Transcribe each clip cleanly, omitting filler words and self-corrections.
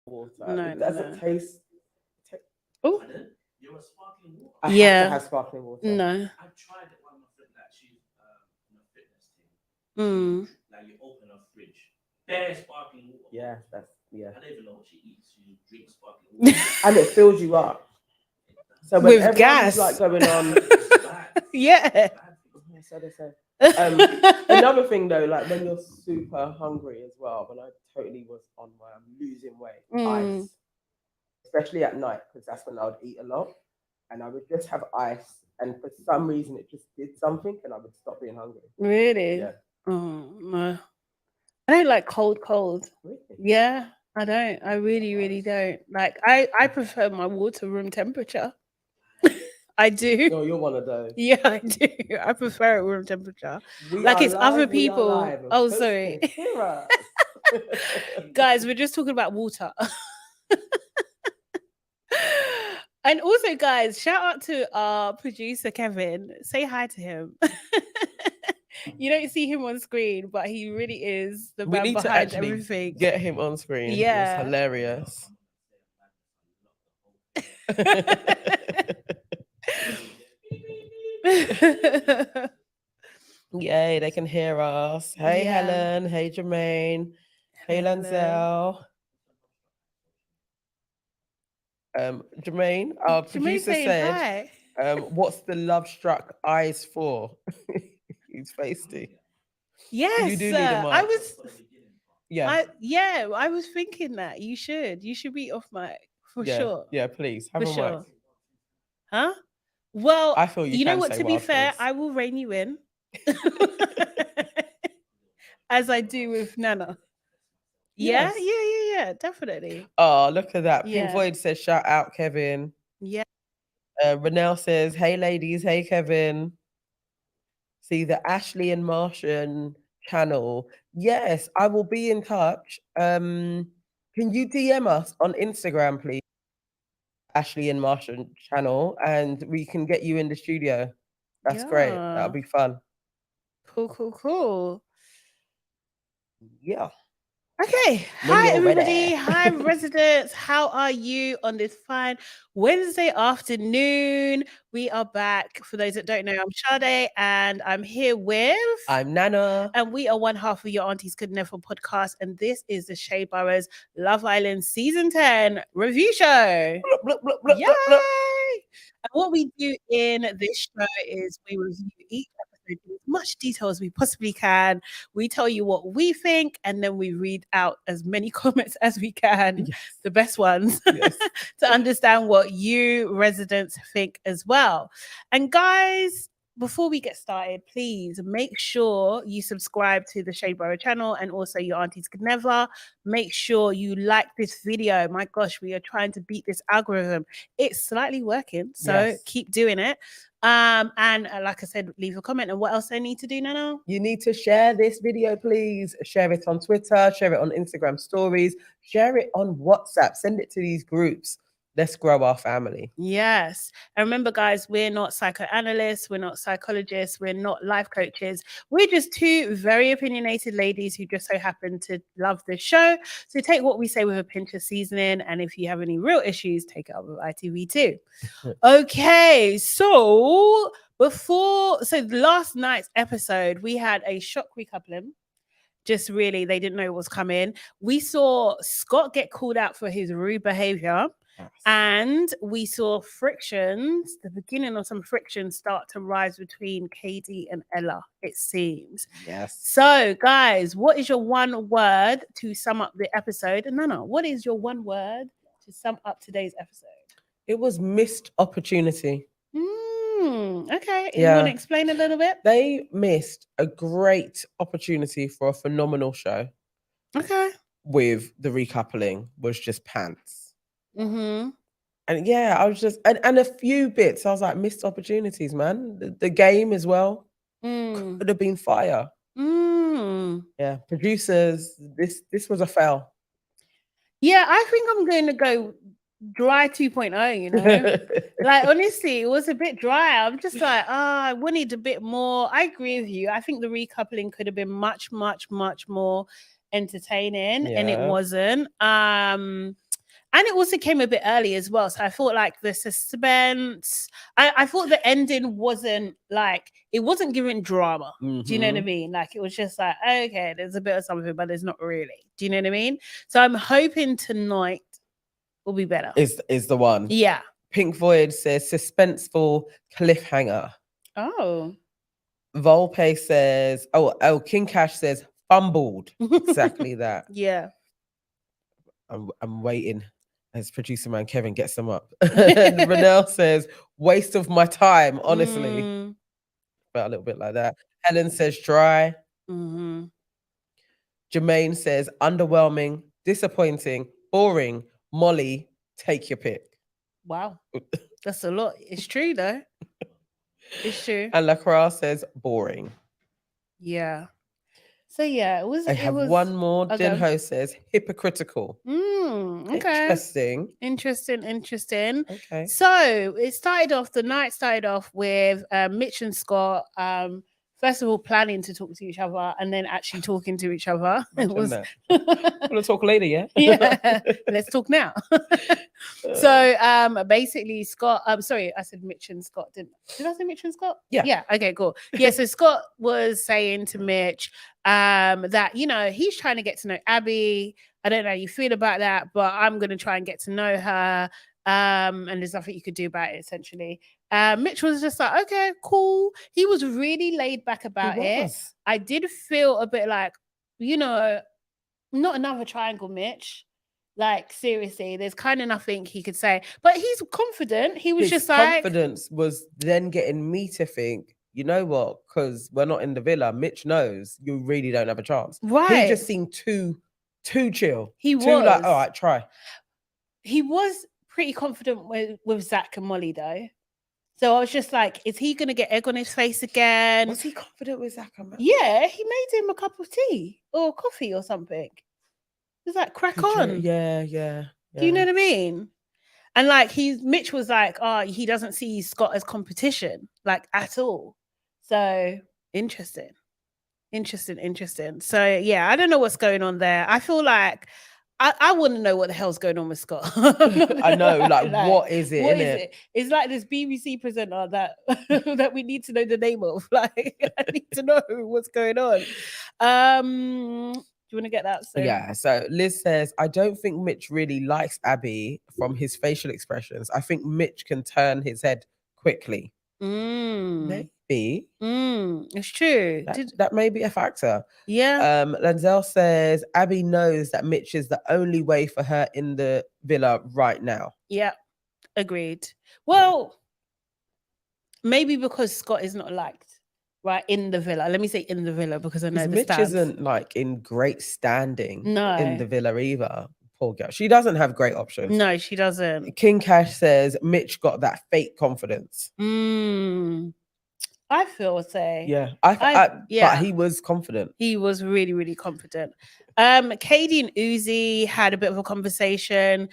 water. No, It doesn't taste. Oh, You're a sparkling water. I Yeah. have to have sparkling water. no. I tried it one of my friends that she's in a fitness team. Mm. Like you open a fridge, bare sparkling water. Yeah, that's yeah. I don't even know what she eats. She just drinks sparkling water. And it fills you up. So when With everyone's gas. like going on, It's bad. Yeah. Bad for you. so they say. Another thing though, like when you're super hungry as well, when I totally was on my losing weight, Mm. ice, especially at night, because that's when I would eat a lot, and I would just have ice, and for some reason it just did something, and I would stop being hungry. Really? Yeah. Oh, no. I don't like cold. Really? Yeah, I don't. I really don't. Like, I prefer my water room temperature. I do. No, you're one of those. Yeah, I do. I prefer it room temperature. We Like are it's other live, we are people. live. Oh, Folks sorry. can hear us. Guys, we're just talking about water. And also, guys, shout out to our producer Kevin. Say hi to him. You don't see him on screen, but he really is the We man need to behind actually everything. get him on screen. Yeah. It's hilarious. Yay, they can hear us. Hey, Yeah. Helen. Hey, Jermaine. Hey, Hello. Lanzel. Jermaine, our Jermaine producer saying said, hi. what's the love struck eyes for? He's feisty. Yes, You do need a I mic. was. Yeah. I was thinking that you should be off mic for yeah. sure. Yeah, please. Have For a sure. mic. Huh? Well, I feel you know can what? say To be wild fair, things. I will rein you in, as I do with Nana. Yeah, Yes. definitely. Oh, look at that. Pink Yeah. Floyd says, shout out, Kevin. Yeah. Renelle says, hey, ladies. Hey, Kevin. See the Ashley and Martian channel. Yes, I will be in touch. Can you DM us on Instagram, please? Ashley and Martian channel, and we can get you in the studio. That's great. That'll Yeah. be fun. Cool. Yeah. Okay. When Hi, you're everybody. ready. Hi, residents. How are you on this fine Wednesday afternoon? We are back. For those that don't know, I'm Sade, and I'm here with... I'm Nana. And we are one half of your Aunties Could Never podcast, and this is the Shea Burrows Love Island Season 10 review show. Blup, blup, blup, Yay! blup, blup. And what we do in this show is we review each episode in as much detail as we possibly can. We tell you what we think, and then we read out as many comments as we can, Yes. the best ones, Yes. to understand what you residents think as well. And guys, before we get started, please make sure you subscribe to the Shea Burrow channel, and also your Aunties Could Never. Make sure you like this video. My gosh, we are trying to beat this algorithm. It's slightly working, so Yes. keep doing it. And like I said, leave a comment. And what else I need to do, Nana? You need to share this video, please. Share it on Twitter, share it on Instagram stories, share it on WhatsApp, send it to these groups. Let's grow our family. Yes. And remember, guys, we're not psychoanalysts, we're not psychologists, we're not life coaches. We're just two very opinionated ladies who just so happen to love this show. So take what we say with a pinch of seasoning. And if you have any real issues, take it up with ITV too. Okay. So last night's episode, we had a shock recoupling. Just really, they didn't know it was coming. We saw Scott get called out for his rude behavior. Yes. And we saw frictions, the beginning of some frictions start to rise between KD and Ella, it seems. Yes. So, guys, what is your one word to sum up the episode? And Nana, what is your one word to sum up today's episode? It was missed opportunity. Okay. You Yeah. want to explain a little bit? They missed a great opportunity for a phenomenal show. Okay. With the recoupling was just pants. Mm-hmm. And yeah, I was just and a few bits. I was like, missed opportunities, man. The game as well could have been fire. Yeah, producers, this was a fail. Yeah, I think I'm going to go dry 2.0, you know. Like, honestly, it was a bit dry. I'm just like, I wanted a bit more. I agree with you. I think the recoupling could have been much more entertaining, and it Yeah. wasn't. And it also came a bit early as well. So I thought like the suspense, I thought the ending wasn't like, it wasn't giving drama. Do you know what I Mhm. mean? Like it was just like, okay, there's a bit of something, but there's not really. Do you know what I mean? So I'm hoping tonight will be better. Is the one. Yeah. Pink Void says suspenseful cliffhanger. Oh. Volpe says, oh, King Cash says fumbled. Exactly that. Yeah. I'm waiting as producer man Kevin gets them up. And Renelle says, waste of my time, honestly. Mm. Felt a little bit like that. Helen says dry. Mm-hmm. Jermaine says underwhelming, disappointing, boring. Molly, take your pick. Wow. That's a lot. It's true though. It's true. And Lacroix says boring. Yeah. So yeah, it was. I have one more. Jinho says hypocritical. Okay. Interesting. Okay. So the night started off with Mitch and Scott. First of all, planning to talk to each other and then actually talking to each other. It was. We'll talk later, yeah. Yeah. Let's talk now. So basically, Scott. Sorry, I said Mitch and Scott. Did I say Mitch and Scott? Yeah. Yeah. Okay. Cool. Yeah. So Scott was saying to Mitch that he's trying to get to know Abby. I don't know how you feel about that, but I'm going to try and get to know her. And there's nothing you could do about it, essentially. Mitch was just like, okay, cool. He was really laid back about it. I did feel a bit like, not another triangle, Mitch. Like, seriously, there's kind of nothing he could say. But he's confident. He was His just like... confidence was then getting me to think, you know what? Because we're not in the villa. Mitch knows you really don't have a chance. Right. He just seemed too chill. He too was. Like, all right, try. He was pretty confident with Zach and Molly, though. So I was just like, is he going to get egg on his face again? Was he confident with Zach and Molly? Yeah, he made him a cup of tea or coffee or something. He was like, crack on. Yeah. Do you know what I mean? And like Mitch was like, he doesn't see Scott as competition, like at all. So interesting. So yeah, I don't know what's going on there. I feel like I want to know what the hell's going on with Scott. I know, like what is it? What is it? It's like this BBC presenter that that we need to know the name of. Like, I need to know what's going on. Do you want to get that? Yeah. So Liz says, I don't think Mitch really likes Abby from his facial expressions. I think Mitch can turn his head quickly. Maybe. It's true. That may be a factor. Yeah. Lanzel says Abby knows that Mitch is the only way for her in the villa right now. Yeah. Agreed. Well, maybe because Scott is not liked. Right, in the villa. Let me say in the villa because I know the Mitch stats. isn't like in great standing No. in the villa either. Poor girl. She doesn't have great options. No, she doesn't. King Cash says Mitch got that fake confidence. I feel so. Yeah. Yeah. But he was confident. He was really, really confident. Katie and Uzi had a bit of a conversation.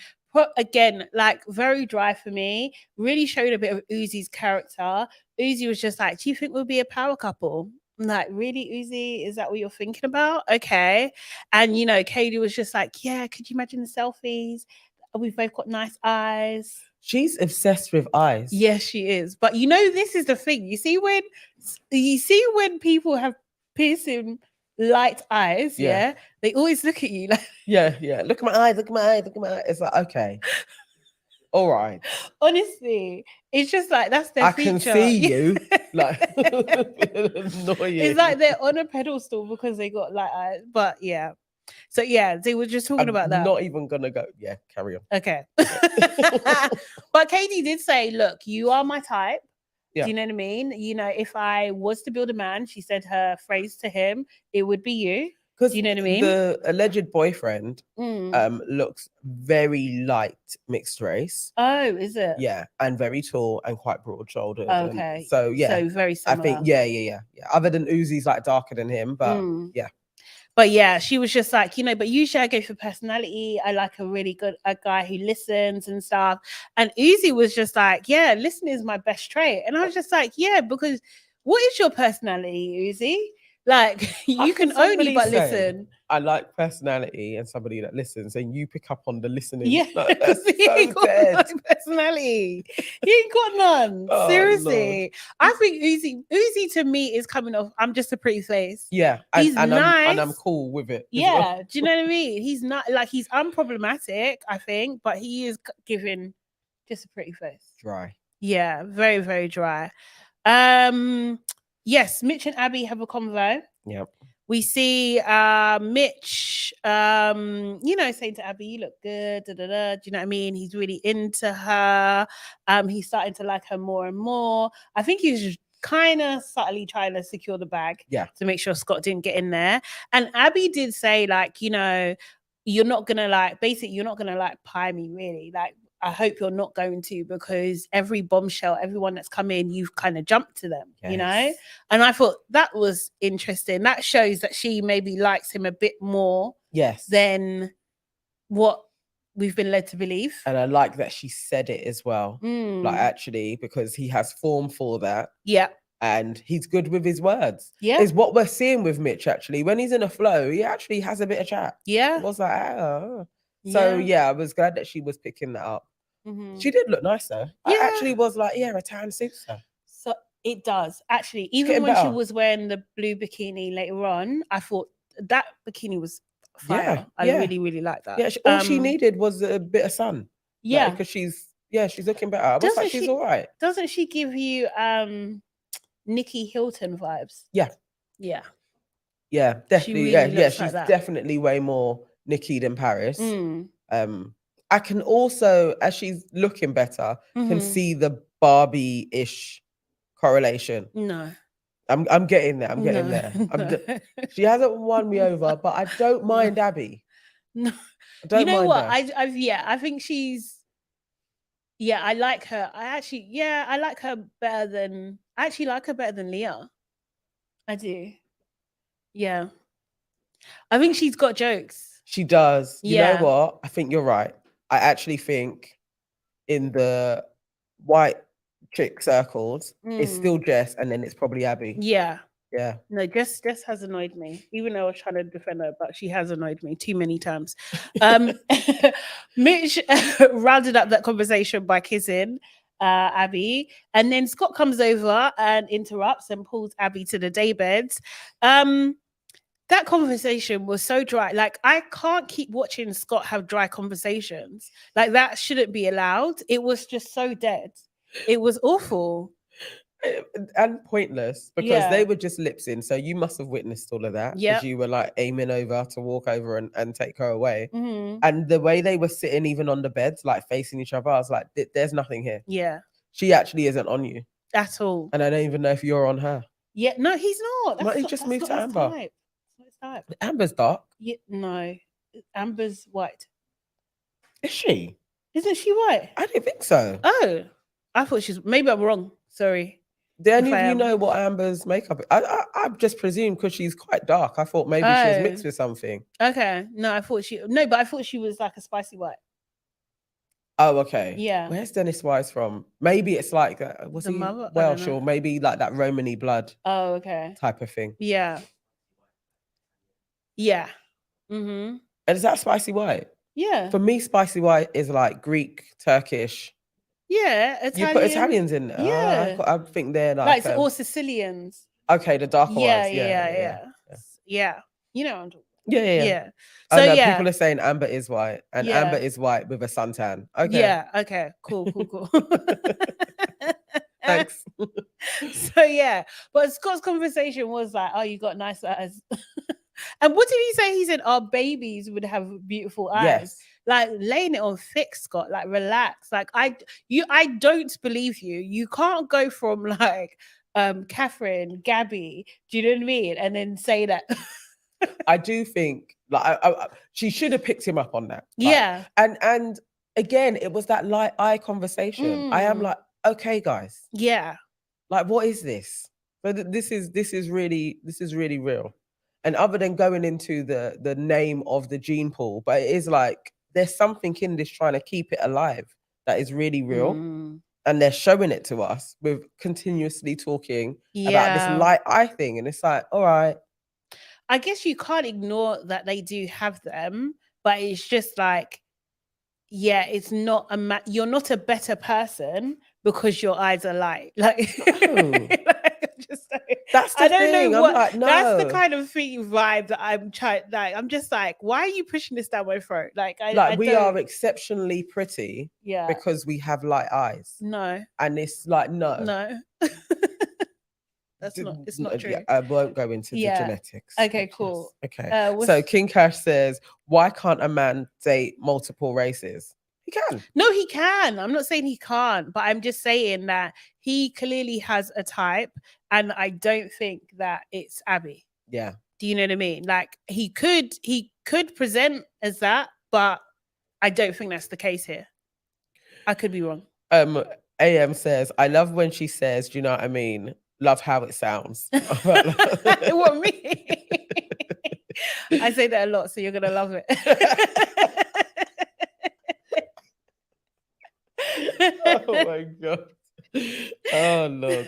Again, like very dry for me. Really showed a bit of Uzi's character. Uzi was just like, do you think we'll be a power couple? I'm like, really, Uzi? Is that what you're thinking about? Okay. And, Katie was just like, yeah, could you imagine the selfies? We've both got nice eyes. She's obsessed with eyes. Yes, she is. But this is the thing. You see when people have piercing light eyes, yeah, they always look at you like yeah. Look at my eyes, look at my eyes. It's like, okay. All right. Honestly, it's just like that's their feature. I can see you. Like annoying. It's like they're on a pedestal because they got light eyes. But yeah. So yeah, they were just talking about that. Not even gonna go. Yeah, carry on. Okay. But Katie did say, look, you are my type. Yeah. Do you know what I mean? If I was to build a man, she said her phrase to him, it would be you. Do you know what I mean? The alleged boyfriend looks very light mixed race. Oh, is it? Yeah, and very tall and quite broad shouldered. Okay. So yeah. So very similar. I think yeah. Other than Uzi's like darker than him, but yeah. But yeah, she was just like, but usually I go for personality. I like a guy who listens and stuff. And Uzi was just like, yeah, listening is my best trait. And I was just like, yeah, because what is your personality, Uzi? Like you can only somebody but say, listen. I like personality and somebody that listens, and you pick up on the listening. Yeah, Like, because that's he so ain't got dead. no personality. He ain't got none. Oh, Seriously. I think Uzi to me is coming off. I'm just a pretty face. Yeah, He's and nice. I'm cool with it. as Yeah, well. do you know what I mean? He's not like he's unproblematic, I think, but he is giving just a pretty face. Dry. Yeah, very, very dry. Yes, Mitch and Abby have a convo. Yep. We see Mitch saying to Abby, you look good, do you know what I mean? He's really into her. He's starting to like her more and more. I think he's kind of subtly trying to secure the bag to make sure Scott didn't get in there. And Abby did say, like, you're not gonna like pie me, really. Like, I hope you're not going to, because every bombshell, everyone that's come in, you've kind of jumped to them, you know? And I thought that was interesting. That shows that she maybe likes him a bit more than what we've been led to believe. And I like that she said it as well. Like, actually, because he has form for that. Yeah. And he's good with his words. Yeah. Is what we're seeing with Mitch, actually. When he's in a flow, he actually has a bit of chat. Yeah. It was like, oh. So, I was glad that she was picking that up. Mm-hmm. She did look nice, though. I actually was like, a tan suits her. So it does. Actually, even when she was wearing the blue bikini later on, I thought that bikini was fire. I really, really like that. Yeah, all she needed was a bit of sun. Yeah. Because she's looking better. I was like, she's all right. Doesn't she give you Nikki Hilton vibes? Yeah. Yeah. Yeah, definitely. Really She's like definitely way more Nikki than Paris. I can also, as she's looking better, can see the Barbie-ish correlation. No. I'm getting there. I'm getting there. She hasn't won me over, but I don't mind Abby. No. I don't mind what? her. I think she's I like her. I like her better than Leah. I do. Yeah. I think she's got jokes. She does. You know what? I think you're right. I actually think in the white chick circles, it's still Jess, and then it's probably Abby. Yeah. Yeah. No, Jess has annoyed me, even though I was trying to defend her, but she has annoyed me too many times. Mitch rounded up that conversation by kissing Abby, and then Scott comes over and interrupts and pulls Abby to the daybeds. That conversation was so dry. Like, I can't keep watching Scott have dry conversations. Like, that shouldn't be allowed. It was just so dead. It was awful. And pointless, because they were just lip-syncing. So you must have witnessed all of that. Yeah. Because you were like aiming over to walk over and take her away. Mm-hmm. And the way they were sitting even on the beds, like facing each other, I was like, there's nothing here. Yeah. She actually isn't on you. At all. And I don't even know if you're on her. Yeah. No, he's not. He just moved to Amber. Type. Type. Amber's dark. Yeah, no. Amber's white. Is she? Isn't she white? I didn't think so. Oh. I thought maybe I'm wrong. Sorry. Do any of you know what Amber's makeup is? I just presumed because she's quite dark. I thought maybe she was mixed with something. Okay. No, I thought she was like a spicy white. Oh, okay. Yeah. Where's Dennis Wise from? Maybe it's like, was he Welsh or maybe like that Romany blood? Oh, okay. Type of thing. Yeah. Yeah. Mm-hmm. And is that spicy white? Yeah. For me, spicy white is like Greek, Turkish. Yeah, Italian. You put Italians in there. Yeah. I think they're like or Sicilians. Okay, the darker ones. Yeah. You know what I'm talking about. Yeah. So people are saying Amber is white, and Amber is white with a suntan. Okay. Yeah. Okay. Cool. Thanks. So but Scott's conversation was like, "Oh, you got nice eyes." And what did he say? He said, "Our babies would have beautiful eyes." Yes. Like, laying it on thick, Scott. Like, relax. Like, I don't believe you. You can't go from like Catherine, Gabby. Do you know what I mean? And then say that. I do think like she should have picked him up on that. Like, and again, it was that light eye conversation. I am like, okay, guys. Yeah. Like, what is this? But this is really real. And other than going into the name of the gene pool, but it is like there's something in this trying to keep it alive that is really real. And they're showing it to us with continuously talking about this light eye thing. And it's like, all right, I guess you can't ignore that they do have them, but it's just like, yeah, it's not you're not a better person because your eyes are light. Like, just like, That's the I don't thing. know I'm what like, that's the no. kind of vibe that I'm trying. Like, I'm just like, why are you pushing this down my throat? Like, we don't, are exceptionally pretty yeah, because we have light eyes. no, And it's like, no. That's not. It's not true. Yeah, I won't go into the Yeah. genetics. Okay, but cool. yes. Okay. What's- So King Cash says, why can't a man date multiple races? He can. No, he can. I'm not saying he can't, but I'm just saying that he clearly has a type, and I don't think that it's Abby. Yeah. Do you know what I mean? Like, he could present as that, but I don't think that's the case here. I could be wrong. AM says, I love when she says, do you know what I mean? Love how it sounds. What, me? I say that a lot, so you're gonna love it. Oh my god. Oh Lord.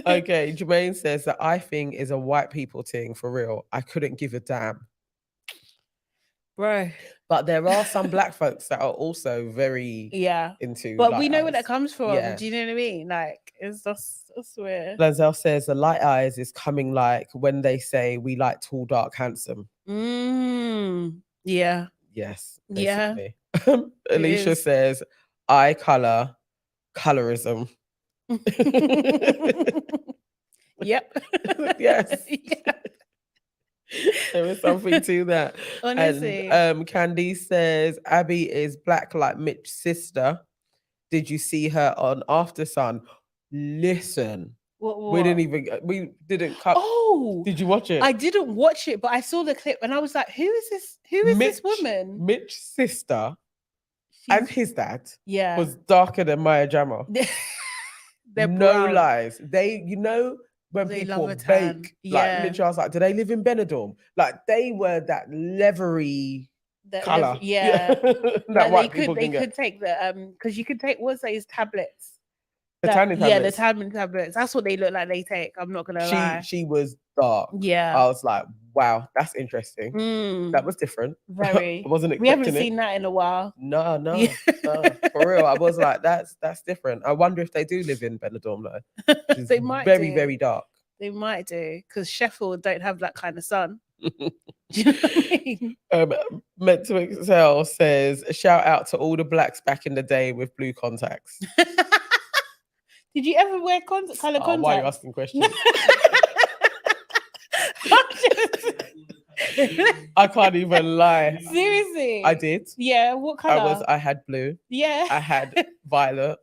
Okay, Jermaine says that I think is a white people thing for real. I couldn't give a damn. Bro. But there are some black folks that are also very into. But we light know where eyes. that comes from. Yeah. Do you know what I mean? Like, it's just, I swear. Lazel says the light eyes is coming like when they say we like tall, dark, handsome. Yeah. Yes. Yeah. Basically. Alicia says eye color, colorism. Yep. Yes. Yeah. There is something to that. Honestly. And Candice says Abby is black like Mitch's sister. Did you see her on After Sun? Listen. What? We didn't cut. Oh, did you watch it? I didn't watch it, but I saw the clip and I was like, who is this? Who is this woman? Mitch's sister and his dad was darker than Maya Jama. They're no brown. lies. They, when They people love a tan. bake, Yeah. like literally, I was like, do they live in Benidorm? Like they were that leathery color. Yeah. that like white they people could take the because you could take what's those tablets. The tanning tablets. Yeah, the tanning tablets. That's what they look like they take. I'm not gonna lie. She was dark. Yeah. I was like, wow, that's interesting. That was different. Very. I wasn't expecting we haven't seen that in a while. No, no. For real. I was like, that's different. I wonder if they do live in Benidorm though. They might very, very dark. They might do, because Sheffield don't have that kind of sun. Do you know what I mean? Meant to Excel says, shout out to all the blacks back in the day with blue contacts. Did you ever wear color contacts? Why are you asking questions? I can't even lie. Seriously? I did. Yeah, what color? I had blue. Yeah. I had violet.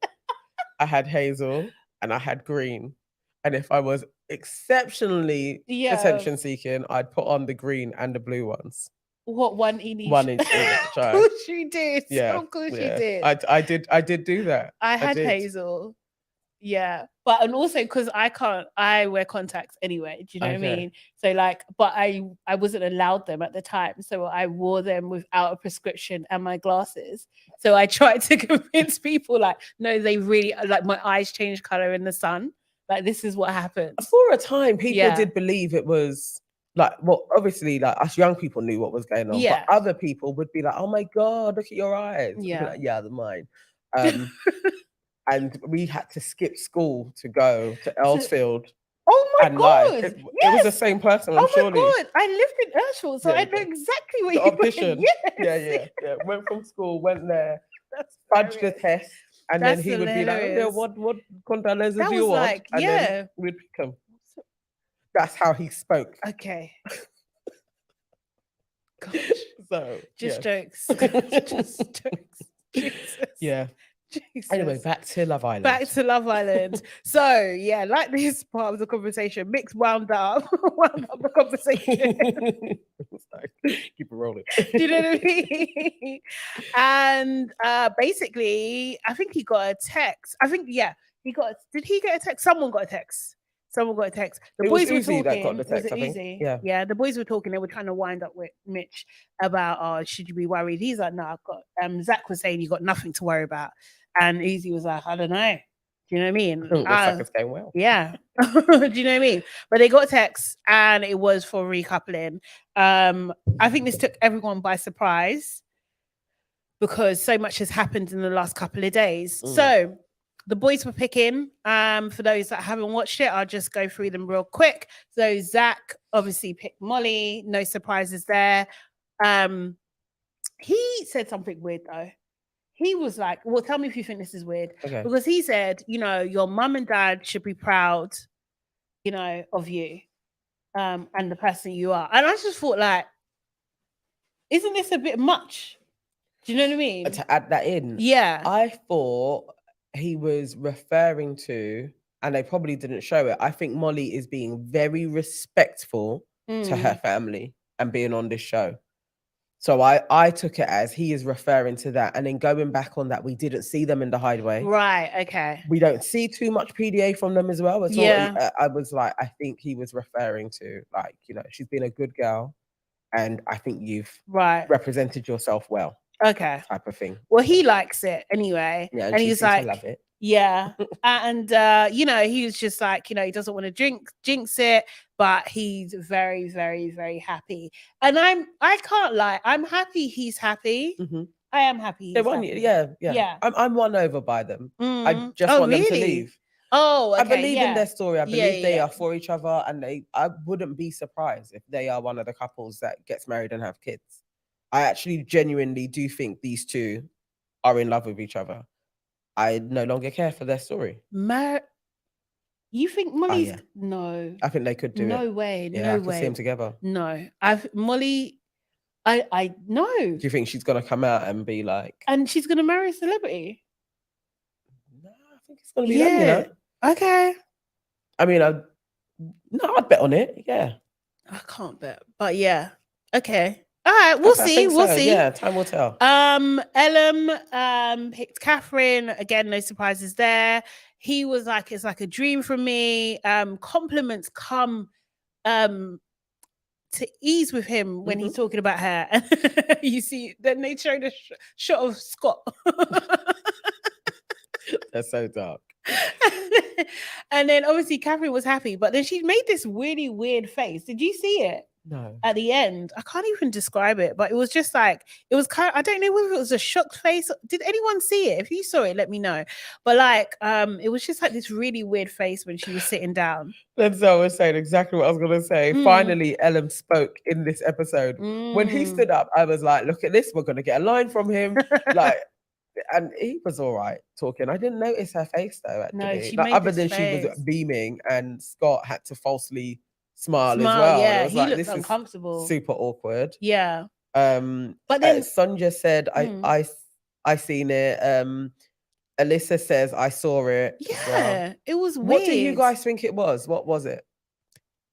I had hazel, and I had green. And if I was exceptionally attention seeking, I'd put on the green and the blue ones. What, one in each? One each. Of course you did. Yeah. Of course you did. I did do that. I had hazel. Yeah, but and also because I wear contacts anyway. Do you know what I mean? So like, but I wasn't allowed them at the time, so I wore them without a prescription and my glasses. So I tried to convince people, like, no, they really like my eyes change color in the sun. Like, this is what happens. For a time, people did believe it was like, well, obviously, like us young people knew what was going on, but other people would be like, "Oh my god, look at your eyes!" Yeah, like, yeah, they're mine. And we had to skip school to go to Earlsfield. Oh my god! It was the same person. Oh surely. my god! I lived in Earlsfield, so I know exactly what the you optician. mean. Yes. Yeah. Went from school, went there, fudged the test, and then he would be like, "Yeah, what contact lenses do you want?" Like, and then we'd pick them. That's how he spoke. Okay. Gosh. So just jokes. Just jokes. Jesus. Yeah. Jesus. Anyway, back to Love Island. So yeah, like this part of the conversation, Mix wound up the conversation. Keep it rolling. Do you know what I mean? And basically, I think he got a text. Did he get a text? Someone got a text. The boys were talking. That got the text, was it Easy? Yeah. The boys were talking. They were trying to wind up with Mitch about, should you be worried? He's like, no, I've got. Zach was saying you got nothing to worry about, and Easy was like, I don't know. Do you know what I mean? Looks like it's going well. Yeah. Do you know what I mean? But they got texts and it was for recoupling. I think this took everyone by surprise because so much has happened in the last couple of days. So the boys were picking. For those that haven't watched it, I'll just go through them real quick. So Zach obviously picked Molly. No surprises there. He said something weird though. He was like, well, tell me if you think this is weird. Okay. Because he said, you know, your mum and dad should be proud, you know, of you and the person you are. And I just thought, like, isn't this a bit much? Do you know what I mean? To add that in. Yeah. I thought he was referring to, and they probably didn't show it. I think Molly is being very respectful to her family and being on this show. So I took it as he is referring to that. And then going back on that, we didn't see them in the hideaway. Right. Okay. We don't see too much PDA from them as well. Yeah. I was like, I think he was referring to, like, you know, she's been a good girl. And I think you've represented yourself well. Okay. Type of thing. Well, he likes it anyway. Yeah, and he's like, love it. Yeah. And you know, he was just like, you know, he doesn't want to jinx it, but he's very, very, very happy. And I can't lie, I'm happy he's happy. I am happy. Yeah. I'm won over by them. I just want them to leave. Oh, okay, I believe in their story. I believe they are for each other, and I wouldn't be surprised if they are one of the couples that gets married and have kids. I actually genuinely do think these two are in love with each other. I no longer care for their story. You think Molly's no? I think they could do it. No way. Yeah, no I way. can see them together. No, Molly. I no. Do you think she's gonna come out and be like? And she's gonna marry a celebrity? No, I think it's gonna be them, you know. Okay. I mean, I'd bet on it. Yeah. I can't bet, but yeah. Okay. All right, we'll see. We'll see. Yeah, time will tell. Elom picked Catherine. Again, no surprises there. He was like, it's like a dream for me. Compliments come to ease with him when he's talking about her. And you see, then they showed a shot of Scott. That's so dark. And then obviously Catherine was happy, but then she made this really weird face. Did you see it? No. At the end, I can't even describe it, but it was just like, it was kind of, I don't know whether it was a shocked face. Did anyone see it? If you saw it, let me know. But like, it was just like this really weird face when she was sitting down. Denzel was saying exactly what I was going to say. Finally, Elom spoke in this episode. When he stood up, I was like, look at this. We're going to get a line from him. Like, and he was all right talking. I didn't notice her face though, actually. No, she like, made other this than face. She was beaming and Scott had to falsely smile as well. Yeah, was he like, looked this uncomfortable. Super awkward. Yeah. But then Sonja said, I seen it. Alyssa says, I saw it. Yeah, it was weird. What do you guys think it was? What was it?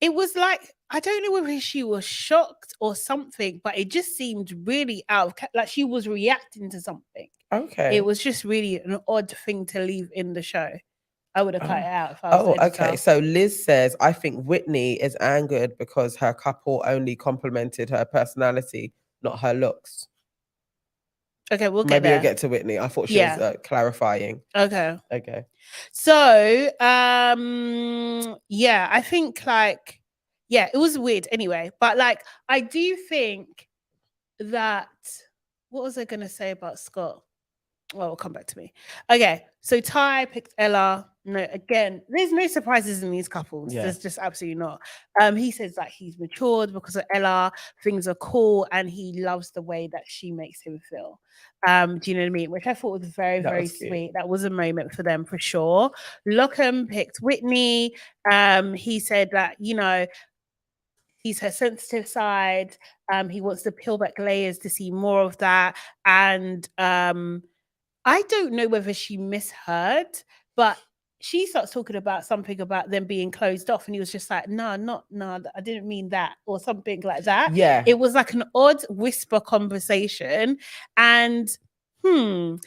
It was like, I don't know whether she was shocked or something, but it just seemed really like she was reacting to something. Okay. It was just really an odd thing to leave in the show. I would have cut it out if I was okay. So Liz says, I think Whitney is angered because her couple only complimented her personality, not her looks. Okay, we'll get Maybe there. I'll get to Whitney. I thought she was clarifying. Okay. So, yeah, I think like, yeah, it was weird anyway. But like, I do think that, what was I going to say about Scott? Well, it'll come back to me. Okay, so Ty picked Ella. No, again, there's no surprises in these couples. Yeah. There's just absolutely not. He says that he's matured because of Ella. Things are cool, and he loves the way that she makes him feel. Do you know what I mean? Which I thought was very, very sweet. That was a moment for them for sure. Lockham picked Whitney. He said that, you know, he's her sensitive side. He wants to peel back layers to see more of that. And I don't know whether she misheard, but she starts talking about something about them being closed off, and he was just like, no, I didn't mean that, or something like that. Yeah. It was like an odd whisper conversation. And I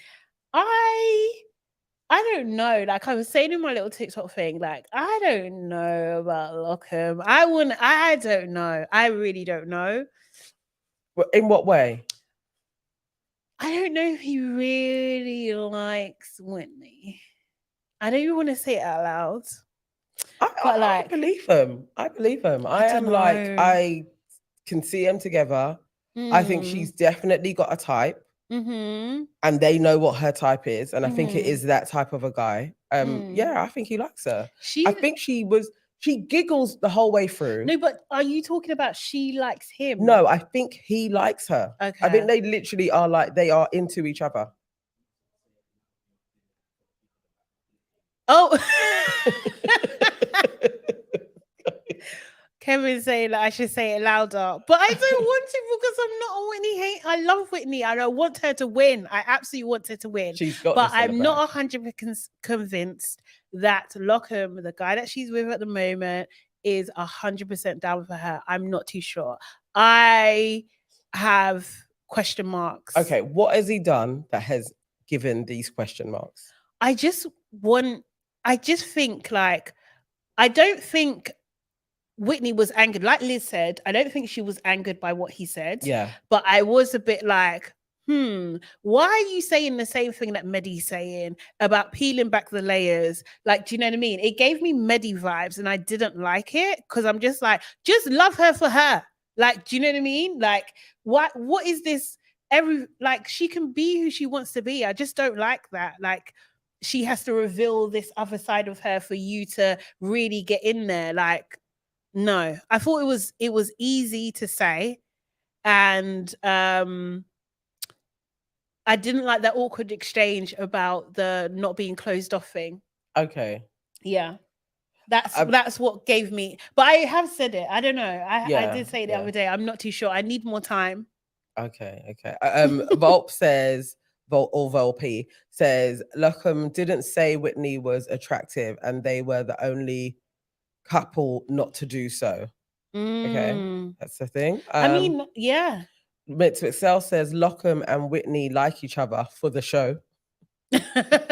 don't know. Like I was saying in my little TikTok thing, like, I don't know about Lockham. I don't know. I really don't know. In what way? I don't know if he really likes Whitney. I don't even want to say it out loud. I like- believe him. I believe him. I am don't like, know. I can see them together. I think she's definitely got a type, Mm-hmm. and they know what her type is, and I think it Mhm. is that type of a guy. Yeah, I think he likes her. She I think she giggles the whole way through. no, but are you talking about she likes him? No, I think he likes her. I Okay. think they literally are like, they are into each other. Oh. Kevin's saying that I should say it louder, but I don't want to because I'm not a Whitney hate. I love Whitney and I want her to win. I absolutely want her to win. She's got but this in the I'm not bag. 100% convinced that Lockham, the guy that she's with at the moment, is 100% down for her. I'm not too sure. I have question marks. Okay, what has he done that has given these question marks? I just think like, I don't think Whitney was angered. Like Liz said, I don't think she was angered by what he said. Yeah. But I was a bit like, why are you saying the same thing that Medi's saying about peeling back the layers? Like, do you know what I mean? It gave me Medi vibes and I didn't like it because I'm just like, just love her for her. Like, do you know what I mean? Like, what is this? Like, she can be who she wants to be. I just don't like that. Like, she has to reveal this other side of her for you to really get in there. Like, no, I thought it was easy to say, and I didn't like that awkward exchange about the not being closed off thing. Okay. Yeah, that's what gave me. But I have said it. I don't know. I did say it the other day. I'm not too sure. I need more time. Okay. Volp says, Volpe says, Lockham didn't say Whitney was attractive, and they were the only couple not to do so. Okay, that's the thing. I mean, yeah. Mitz Excel says Lockham and Whitney like each other for the show.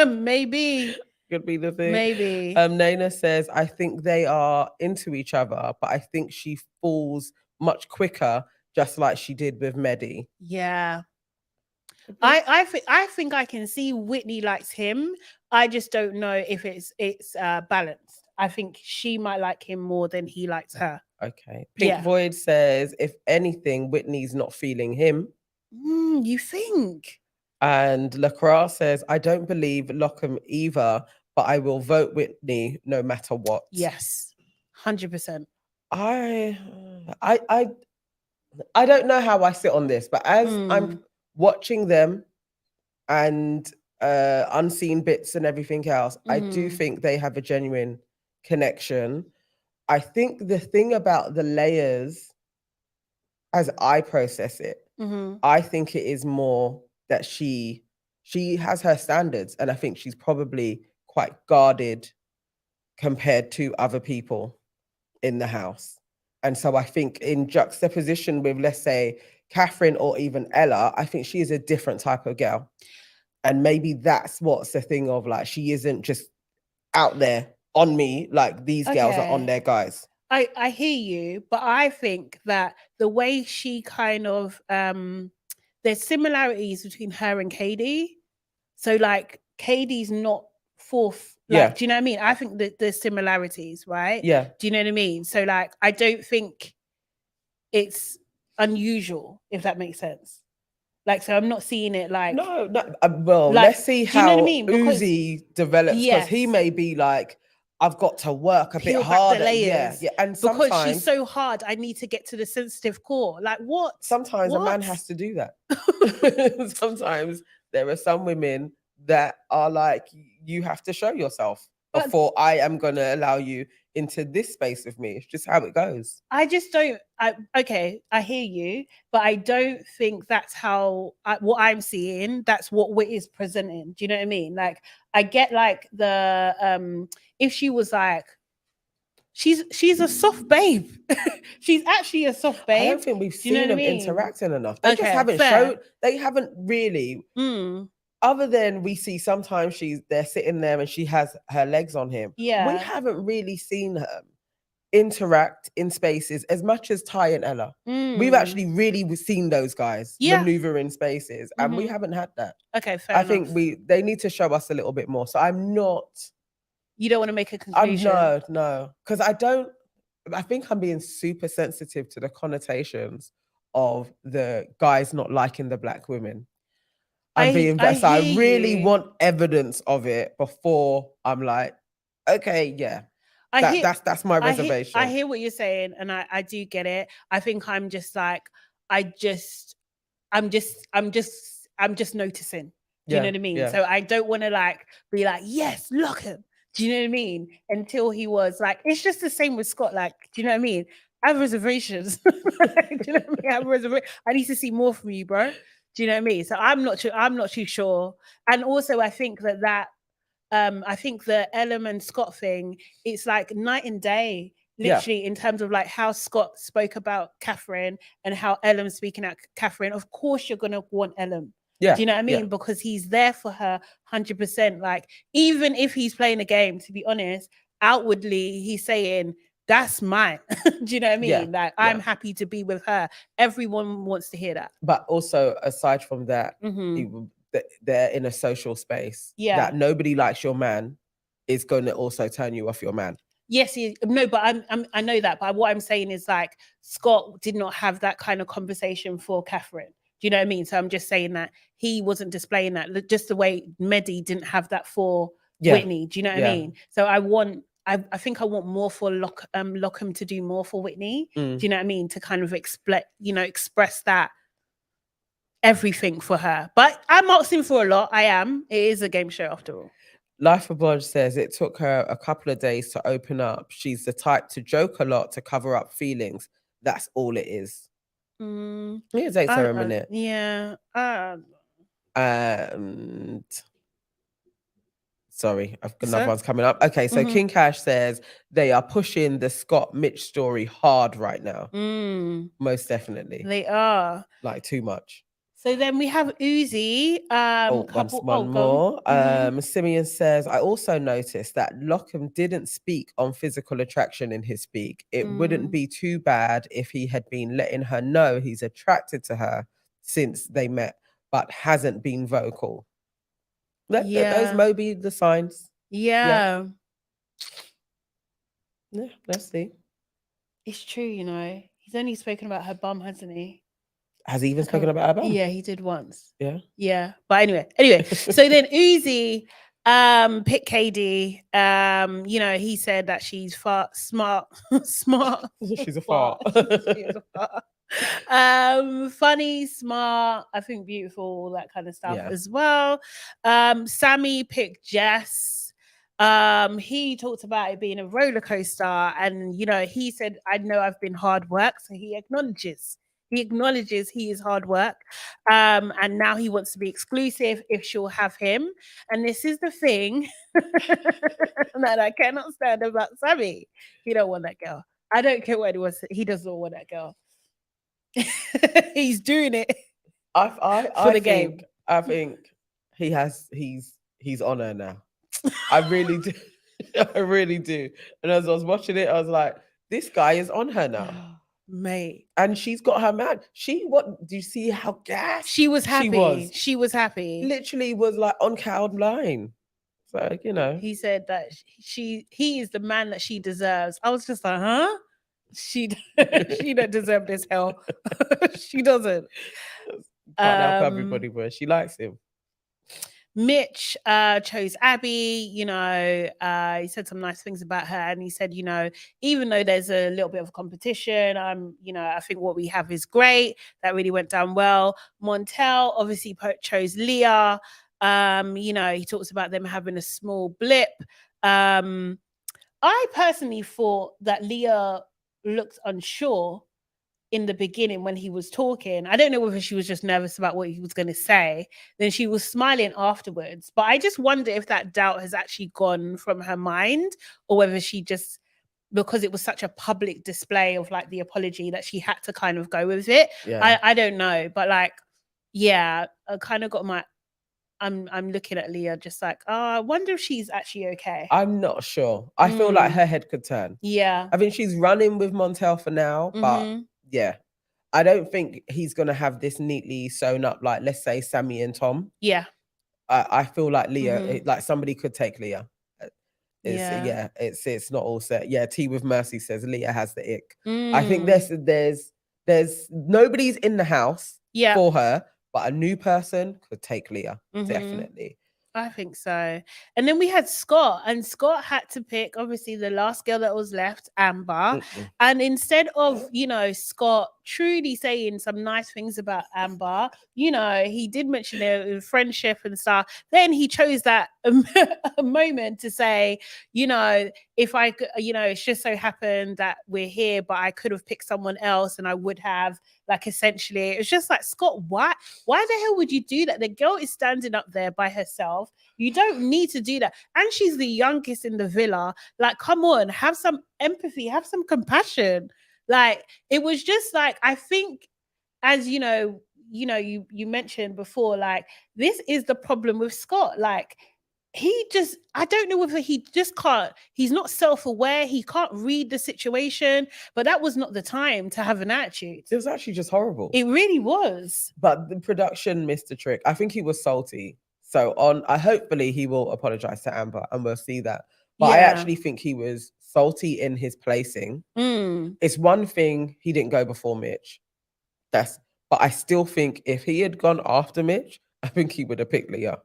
Maybe. Could be the thing. Maybe. Nana says, I think they are into each other, but I think she falls much quicker, just like she did with Medi. Yeah. I think I can see Whitney likes him. I just don't know if it's balanced. I think she might like him more than he likes her. Okay. Pink Void says, if anything, Whitney's not feeling him. You think? And Lacroix says, I don't believe Lockham either, but I will vote Whitney no matter what. Yes, 100%. I don't know how I sit on this, but as I'm watching them and unseen bits and everything else, I do think they have a genuine connection. I think the thing about the layers, as I process it, I think it is more that she has her standards, and I think she's probably quite guarded compared to other people in the house. And so I think in juxtaposition with, let's say, Catherine or even Ella, I think she is a different type of girl. And maybe that's what's the thing of, like, she isn't just out there on me like these girls are on their guys. I hear you, but I think that the way she kind of there's similarities between her and Katie. So like Katie's not fourth. Like, do you know what I mean? I think that there's similarities, right? Yeah. Do you know what I mean? So like, I don't think it's unusual, if that makes sense. Like, so I'm not seeing it like well, like, let's see how, you know what I mean? Uzi develops, because he may be like, I've got to work a bit harder. Yeah. And sometimes, because she's so hard, I need to get to the sensitive core. Like, what? Sometimes a man has to do that. Sometimes there are some women that are like, you have to show yourself before I am going to allow you into this space with me. It's just how it goes. I just don't. Okay, I hear you, but I don't think that's how what I'm seeing. That's what Wit is presenting. Do you know what I mean? Like, I get like the if she was like, she's a soft babe. She's actually a soft babe. I don't think we've seen them interacting enough. They just haven't showed. They haven't really. Other than we see sometimes they're sitting there and she has her legs on him. Yeah. We haven't really seen her interact in spaces as much as Ty and Ella. We've actually really seen those guys maneuver in spaces, and we haven't had that. Okay, fair I enough. think they need to show us a little bit more. So I'm not You don't want to make a conclusion. No, because I think I'm being super sensitive to the connotations of the guys not liking the black women. I hear really you. want evidence of it before I'm like, okay, yeah. That's my reservation. I hear what you're saying, and I do get it. I think I'm just like, I'm just noticing. Do you know what I mean? Yeah. So I don't want to like be like, yes, lock him. Do you know what I mean? Until he was like, it's just the same with Scott. Like, do you know what I mean? I have reservations. Do you know what I mean? I have reservations. I need to see more from you, bro. Do you know what I mean? So I'm not too sure. And also, I think that I think the Elom and Scott thing, it's like night and day, literally, in terms of like how Scott spoke about Catherine and how Elom's speaking at Catherine. Of course, you're gonna want Elom. Yeah. Do you know what I mean? Because he's there for her 100%. Like, even if he's playing a game, to be honest, outwardly he's saying, that's mine. Do you know what I mean? Yeah, Like, I'm happy to be with her. Everyone wants to hear that. But also, aside from that, Mhm. they're in a social space Yeah. that nobody likes your man is going to also turn you off your man. Yes, no, but I know that. But what I'm saying is, like, Scott did not have that kind of conversation for Catherine. Do you know what I mean? So I'm just saying that he wasn't displaying that, just the way Mehdi didn't have that for Whitney. Do you know what I mean? So I think I want more for Lockham to do more for Whitney. Do you know what I mean? To kind of express that everything for her. But I'm asking for a lot. I am. It is a game show after all. Life of Bodge says it took her a couple of days to open up. She's the type to joke a lot to cover up feelings. That's all it is. It takes her a minute. Yeah. And sorry, I've got another one's coming up. Okay, so King Cash says they are pushing the Scott Mitch story hard right now. Most definitely. They are. Like, too much. So then we have Uzi. One more. Simeon says, I also noticed that Lockham didn't speak on physical attraction in his speak. It wouldn't be too bad if he had been letting her know he's attracted to her since they met, but hasn't been vocal. Those may be the signs. Yeah, let's see. It's true, you know. He's only spoken about her bum, hasn't he? Has he even spoken about her bum? Yeah, he did once. Yeah. But anyway. So then Uzi picked KD. He said that she's smart. She's a fart. She's a fart. Funny, smart, I think beautiful, all that kind of stuff as well. Sammy picked Jess. He talked about it being a roller coaster, and he said, I know I've been hard work, so he acknowledges he is hard work. And now he wants to be exclusive if she'll have him. And this is the thing that I cannot stand about Sammy. He don't want that girl. I don't care what it was. He doesn't want that girl. He's doing it for the game. I think he's on her now. I really do. I really do. And as I was watching it, I was like, this guy is on her now. Mate. And she's got her man. Do you see how gassed she was happy? She was happy. Literally was like on cloud nine. So, He said that he is the man that she deserves. I was just like, huh? She don't deserve this hell. She doesn't. Can't help everybody, but she likes him. Mitch chose Abby. He said some nice things about her, and he said, even though there's a little bit of competition, I think what we have is great. That really went down well. Montel obviously chose Leah. He talks about them having a small blip. I personally thought that Leah looked unsure in the beginning when he was talking. I don't know whether she was just nervous about what he was going to say. Then she was smiling afterwards. But I just wonder if that doubt has actually gone from her mind, or whether she just, because it was such a public display of like the apology, that she had to kind of go with it. I don't know. But I kind of got I'm looking at Leah just like, I wonder if she's actually okay. I'm not sure. I feel like her head could turn. Yeah. I think she's running with Montel for now, but yeah, I don't think he's going to have this neatly sewn up like, let's say, Sammy and Tom. Yeah. I feel like Leah, like somebody could take Leah. Yeah. It's not all set. Yeah, Tea with Mercy says Leah has the ick. I think there's nobody's in the house Yeah. for her, but a new person could take Leah. Mhm. Definitely. I think so. And then we had Scott, and Scott had to pick obviously the last girl that was left, Amber. And instead of, Scott truly saying some nice things about Amber, he did mention their friendship and stuff. Then he chose that a moment to say, if I could, it's just so happened that we're here, but I could have picked someone else and I would have, like, essentially, it's just like, Scott, why the hell would you do that? The girl is standing up there by herself. You don't need to do that. And she's the youngest in the villa. Like, come on, have some empathy, have some compassion. Like, it was just like, I think, as you mentioned before, like, this is the problem with Scott. Like, I don't know whether he just can't, he's not self-aware, he can't read the situation, but that was not the time to have an attitude. It was actually just horrible. It really was. But the production missed a trick. I think he was salty. So hopefully he will apologize to Amber and we'll see that. But I actually think he was salty in his placing. It's one thing he didn't go before Mitch. But I still think if he had gone after Mitch, I think he would have picked Leah.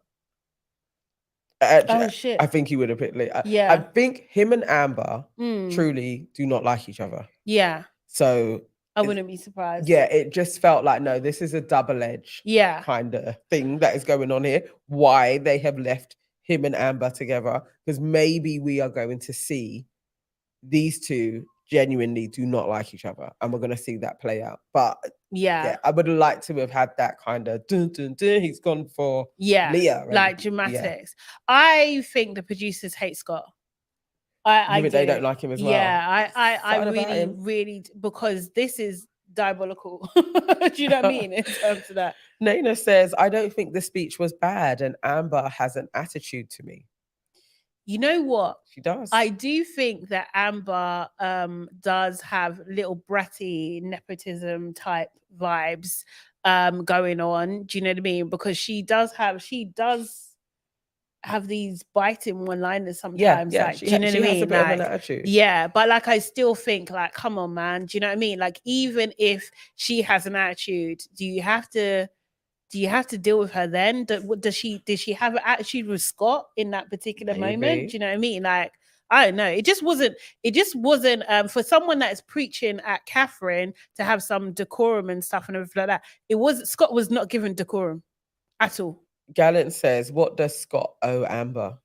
Oh shit. I think he would have picked Leah. Yeah. I think him and Amber truly do not like each other. Yeah. So I wouldn't be surprised. Yeah, it just felt like, no, this is a double-edged kind of thing that is going on here. Why they have left him and Amber together, because maybe we are going to see these two genuinely do not like each other, and we're going to see that play out. But yeah, I would like to have had that kind of dun, dun, dun, he's gone for Leah, like dramatics. I think the producers hate Scott. They don't like him as well. Yeah, I really, because this is diabolical. Do you know what I mean? In terms of that. Naina says, I don't think the speech was bad, and Amber has an attitude to me. You know what? She does. I do think that Amber does have little bratty nepotism type vibes going on. Do you know what I mean? Because she does have these biting one-liners sometimes. Yeah, like, do you know what I mean? Has a bit of an attitude. Yeah, but like, I still think, like, come on, man. Do you know what I mean? Like, even if she has an attitude, do you have to deal with her then? Did she have an attitude with Scott in that particular moment? Do you know what I mean? Like, I don't know. It just wasn't for someone that is preaching at Catherine to have some decorum and stuff and everything like that. Scott was not given decorum at all. Gallant says, what does Scott owe Amber?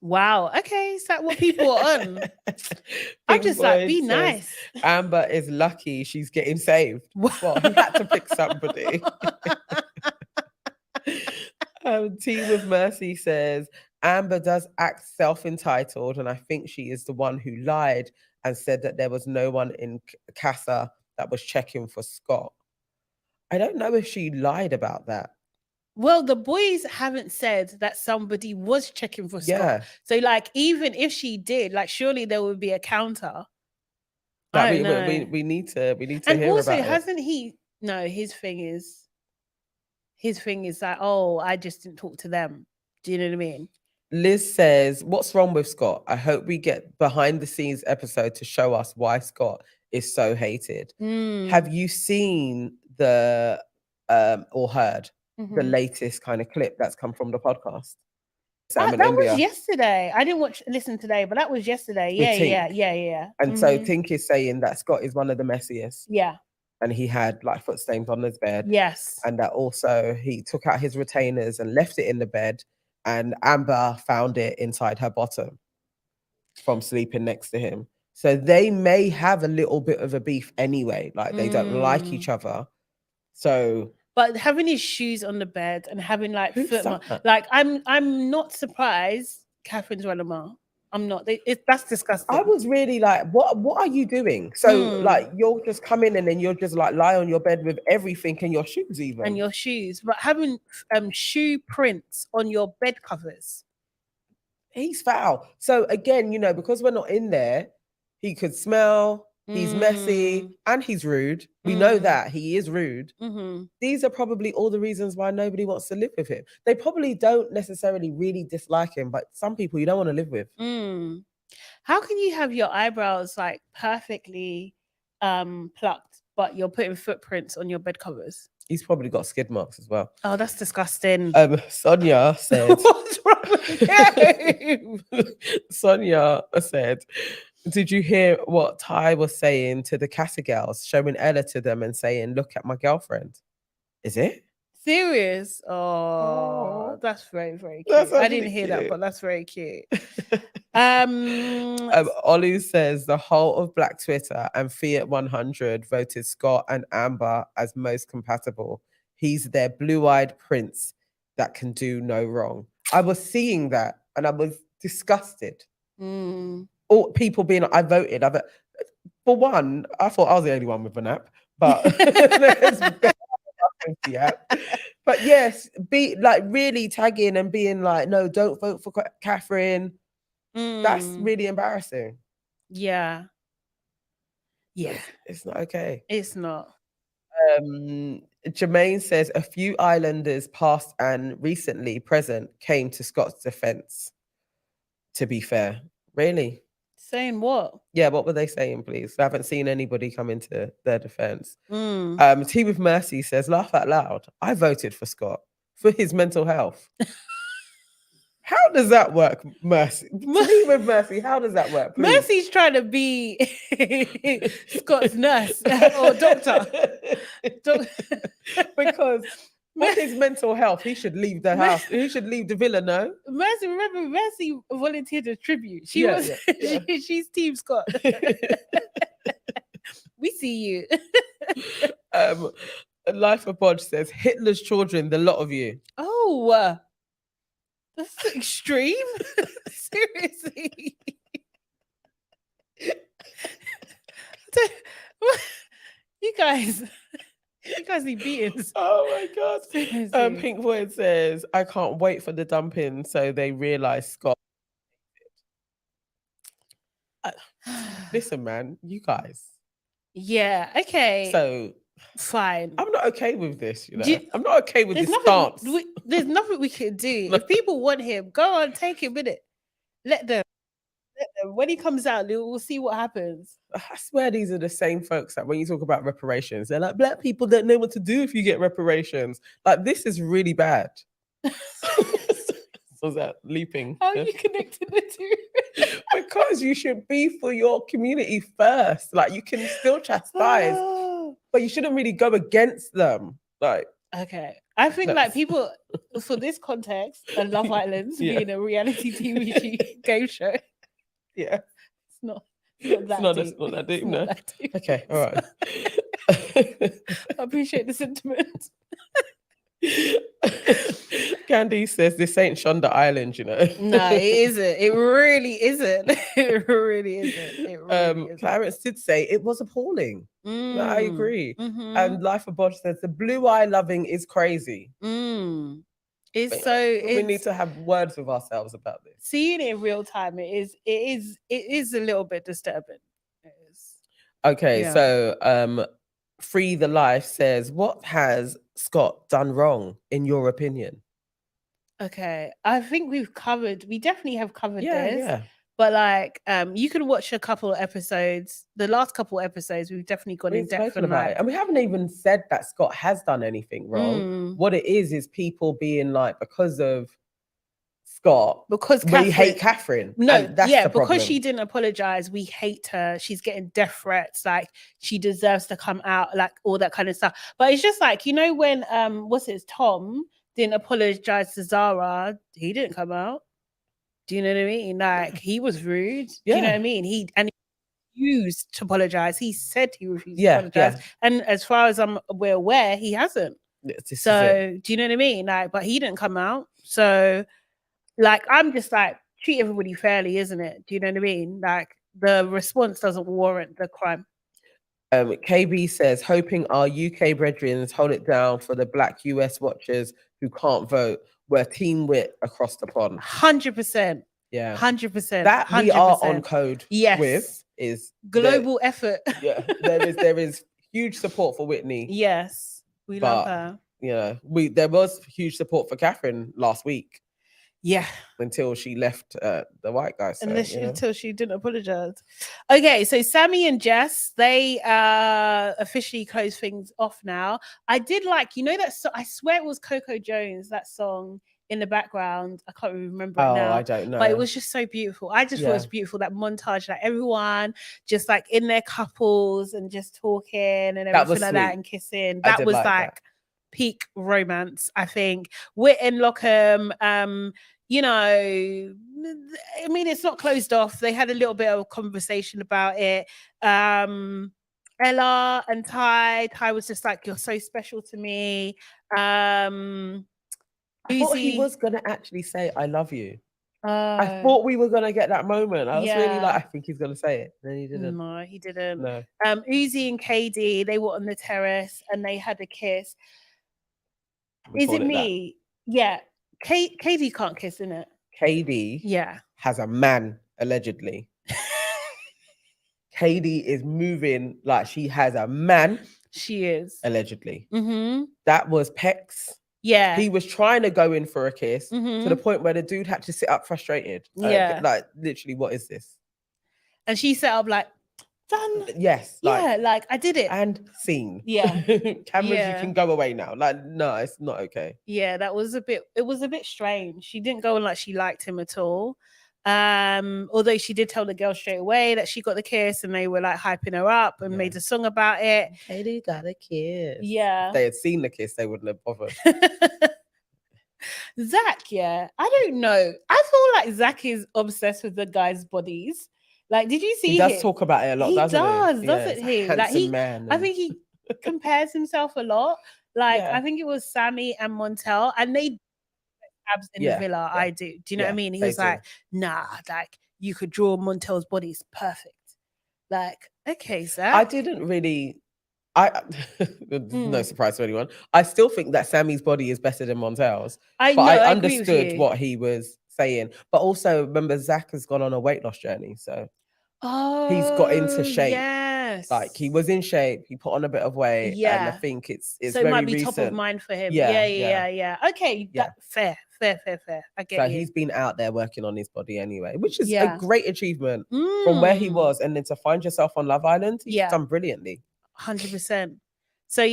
Wow. Okay. Is that what people are on? I'm just like, be nice. Amber is lucky she's getting saved. Well, he had to pick somebody. Tea with Mercy says, Amber does act self-entitled, and I think she is the one who lied and said that there was no one in Casa that was checking for Scott. I don't know if she lied about that. Well, the boys haven't said that somebody was checking for Scott. So, like, even if she did, like, surely there would be a counter. Like, we need to and hear also, about hasn't he? No, his thing is like, oh, I just didn't talk to them. Do you know what I mean? Liz says, what's wrong with Scott? I hope we get behind the scenes episode to show us why Scott is so hated. Have you seen the or heard the latest kind of clip that's come from the podcast? That was yesterday. I didn't listen today, but that was yesterday. Yeah. And so Tink is saying that Scott is one of the messiest. Yeah. And he had like foot stains on his bed. Yes. And that also he took out his retainers and left it in the bed. And Amber found it inside her bottom from sleeping next to him. So they may have a little bit of a beef anyway. Like, they don't like each other. So, but having his shoes on the bed and having like like, I'm not surprised Catherine's run a mile. I'm not. That's disgusting. I was really like, what are you doing? So like, you're just coming and then you're just like lie on your bed with everything and your shoes even. And your shoes. But having shoe prints on your bed covers. He's foul. So again, because we're not in there, he could smell, He's messy and he's rude. We know that he is rude. These are probably all the reasons why nobody wants to live with him. They probably don't necessarily really dislike him, but some people you don't want to live with. How can you have your eyebrows like perfectly plucked, but you're putting footprints on your bed covers? He's probably got skid marks as well. Oh, that's disgusting. Sonia said. What's wrong with him? Sonia said, did you hear what Ty was saying to the Casa girls, showing Ella to them and saying, look at my girlfriend? Is it? Serious? Oh, that's very, very cute. That's I actually didn't hear that, cute. but that's very cute. Olu says the whole of Black Twitter and Fiat 100 voted Scott and Amber as most compatible. He's their blue-eyed prince that can do no wrong. I was seeing that and I was disgusted. All people being, I voted. For one, I thought I was the only one with an app, but but yes, be like really tagging and being like, no, don't vote for Catherine. That's really embarrassing. Yeah. It's not okay. It's not. Jermaine says a few Islanders past and recently present came to Scott's defense. To be fair, really. Saying what? Yeah, what were they saying, please? I haven't seen anybody come into their defense. Tea with Mercy says, laugh out loud. I voted for Scott for his mental health. How does that work, Mercy? Tea with Mercy, how does that work? Please? Mercy's trying to be Scott's nurse or doctor. Because with his mental health, he should leave the house. He should leave the villa, no? Mercy, remember, Mercy volunteered a tribute. She's Team Scott. We see you. Life of Bodge says, Hitler's children, the lot of you. Oh, that's extreme. Seriously. You guys need beatings. Oh my God. Seriously. Pink Void says, I can't wait for the dumping so they realize Scott. Listen, man, you guys. Yeah, okay. So fine. I'm not okay with this, you know. I'm not okay with this stance. There's nothing we can do. If people want him, go on, take him with it. Let them. When he comes out, we'll see what happens. I swear these are the same folks that when you talk about reparations, they're like, black people don't know what to do if you get reparations. Like, this is really bad. Was that leaping? How are you connecting the two? Because you should be for your community first. Like, you can still chastise, but you shouldn't really go against them. Like, okay. I think like people for this context and Love Island being a reality TV game show. Yeah. It's not that deep. It's not that deep, It's no. not that deep. Okay, all right. I appreciate the sentiment. Candy says this ain't Shonda Island, you know. No, it isn't. It really isn't. It really isn't. It really isn't. Clarence did say it was appalling. I agree. Mm-hmm. And Life of Bodge says the blue eye loving is crazy. We need to have words with ourselves about this. Seeing it in real time, it is a little bit disturbing. It is. Okay, Yeah. so Free the Life says, what has Scott done wrong in your opinion? Okay, I think we definitely have covered this. Yeah. But like, you can watch a couple of episodes. The last couple of episodes, we've definitely gone in depth about it, and we haven't even said that Scott has done anything wrong. What it is people being like, because of Scott, because we hate Catherine. No, that's yeah, the problem. because she didn't apologize, we hate her. She's getting death threats. Like, she deserves to come out. Like, all that kind of stuff. But it's just like, you know, when Tom didn't apologize to Zara, he didn't come out. Do you know what I mean? Like, he was rude. Do you know what I mean? He refused to apologize. He said he refused to apologize. And as far as we're aware, he hasn't. So do you know what I mean? Like, but he didn't come out. So like, I'm just like, treat everybody fairly, isn't it? Do you know what I mean? Like, the response doesn't warrant the crime. KB says, hoping our UK brethren hold it down for the black US watchers who can't vote. We're team wit across the pond. 100%. Yeah. 100%. That 100%. We are on code with. is Global effort. Yeah, there is huge support for Whitney. Yes, we love But, her. You know, there was huge support for Catherine last week Yeah. until she left the white guy. So, Until she didn't apologize. Okay, so Sammy and Jess, they officially close things off now. I did like, you know, that I swear it was Coco Jones, that song in the background. I can't remember it now. I don't know. But it was just so beautiful. I just thought it was beautiful, that montage, like everyone just like in their couples and just talking and everything like that and kissing. That was like peak romance, I think. Whit and Lockham, you know, I mean, it's not closed off. They had a little bit of conversation about it. Ella and Ty was just like, you're so special to me. I thought he was going to actually say, I love you. I thought we were going to get that moment. I was really like, I think he's going to say it. Then he didn't. No, he didn't. No. Uzi and KD, they were on the terrace and they had a kiss. Is it me? Yeah. KD can't kiss, innit? KD has a man, allegedly. KD is moving like she has a man. She is. Allegedly. Mm-hmm. That was Pex. Yeah. He was trying to go in for a kiss to the point where the dude had to sit up frustrated. Like, literally, what is this? And she set up like, done. Yes. Like I did it. And scene. Yeah. Cameras, you can go away now. Like, no, it's not okay. Yeah, it was a bit strange. She didn't go on like she liked him at all. Although she did tell the girl straight away that she got the kiss and they were like hyping her up and made a song about it. Katie got a kiss. Yeah. If they had seen the kiss, they wouldn't have bothered. Zach, I don't know. I feel like Zach is obsessed with the guys' bodies. Like, did you see? He does talk about it a lot, doesn't he? Doesn't he? Handsome man. I think he compares himself a lot. Like, I think it was Sammy and Montel, and they abs in the villa. I do. Do you know what I mean? He was like, nah, like you could draw Montel's body, it's perfect. Like, okay, Zach. I didn't really. No surprise to anyone. I still think that Sammy's body is better than Montel's. I understood what he was saying. But also, remember, Zach has gone on a weight loss journey. So he's got into shape. Yes. Like, he was in shape. He put on a bit of weight. Yeah. And I think it's so it very might be recent. top of mind for him. Yeah. Okay. Yeah. Fair. I get you. He's been out there working on his body anyway, which is a great achievement from where he was. And then to find yourself on Love Island, he's done brilliantly. 100%. So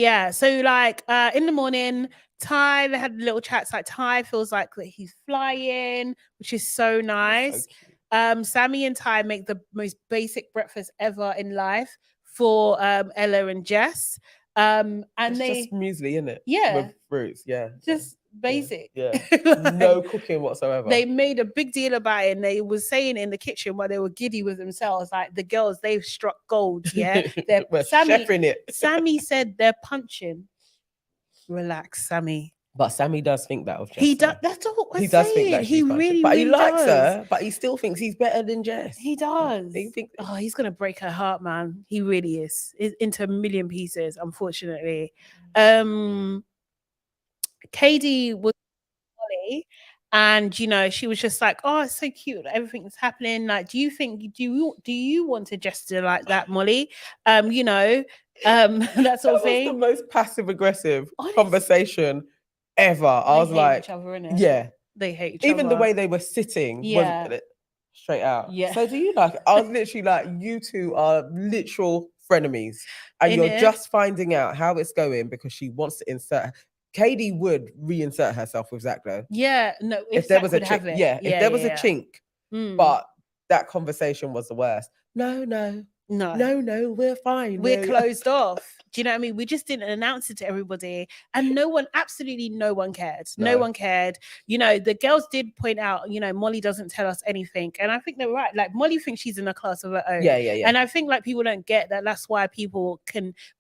like in the morning, Ty, they had little chats. Like, Ty feels like that he's flying, which is so nice. So Sammy and Ty make the most basic breakfast ever in life for Ella and Jess. And it's just muesli, isn't it? Yeah. With fruits, just basic. Yeah. Like, no cooking whatsoever. They made a big deal about it, and they were saying in the kitchen while they were giddy with themselves, like, the girls, they've struck gold. Yeah. They're chefing it. Sammy said they're punching. Relax, Sammy. But Sammy does think that of Jess. He does. That's all he does think that he really, but really he likes does. her. But he still thinks he's better than Jess. He does. He's gonna break her heart, man. He really is. It's into a million pieces, unfortunately. Katie was Molly, and she was just like, oh, it's so cute, everything that's happening. Like, do you want to gesture like that, Molly? That sort of thing. Was the most passive aggressive conversation ever. I was like, each other, they hate each other. Even the way they were sitting was straight out. Yeah. So do you like it? I was literally like, you two are literal frenemies, and you're just finding out how it's going because she wants to insert. Katie would reinsert herself with Zach though. Yeah, no. If there was a chink, if there was a chink, but that conversation was the worst. No, we're fine. We're closed off. Do you know what I mean? We just didn't announce it to everybody, and absolutely no one cared. No one cared. The girls did point out, Molly doesn't tell us anything, and I think they're right. Like, Molly thinks she's in a class of her own. Yeah. And I think like people don't get that. That's why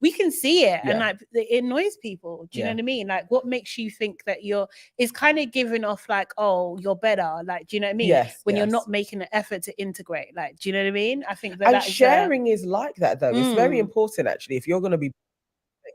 we can see it, and like it annoys people. Do you know what I mean? Like, what makes you think that it's kind of giving off like, oh, you're better. Like, do you know what I mean? Yes. When you're not making an effort to integrate. Like, do you know what I mean? I think that sharing is like that though. It's very important actually. If you're going to be,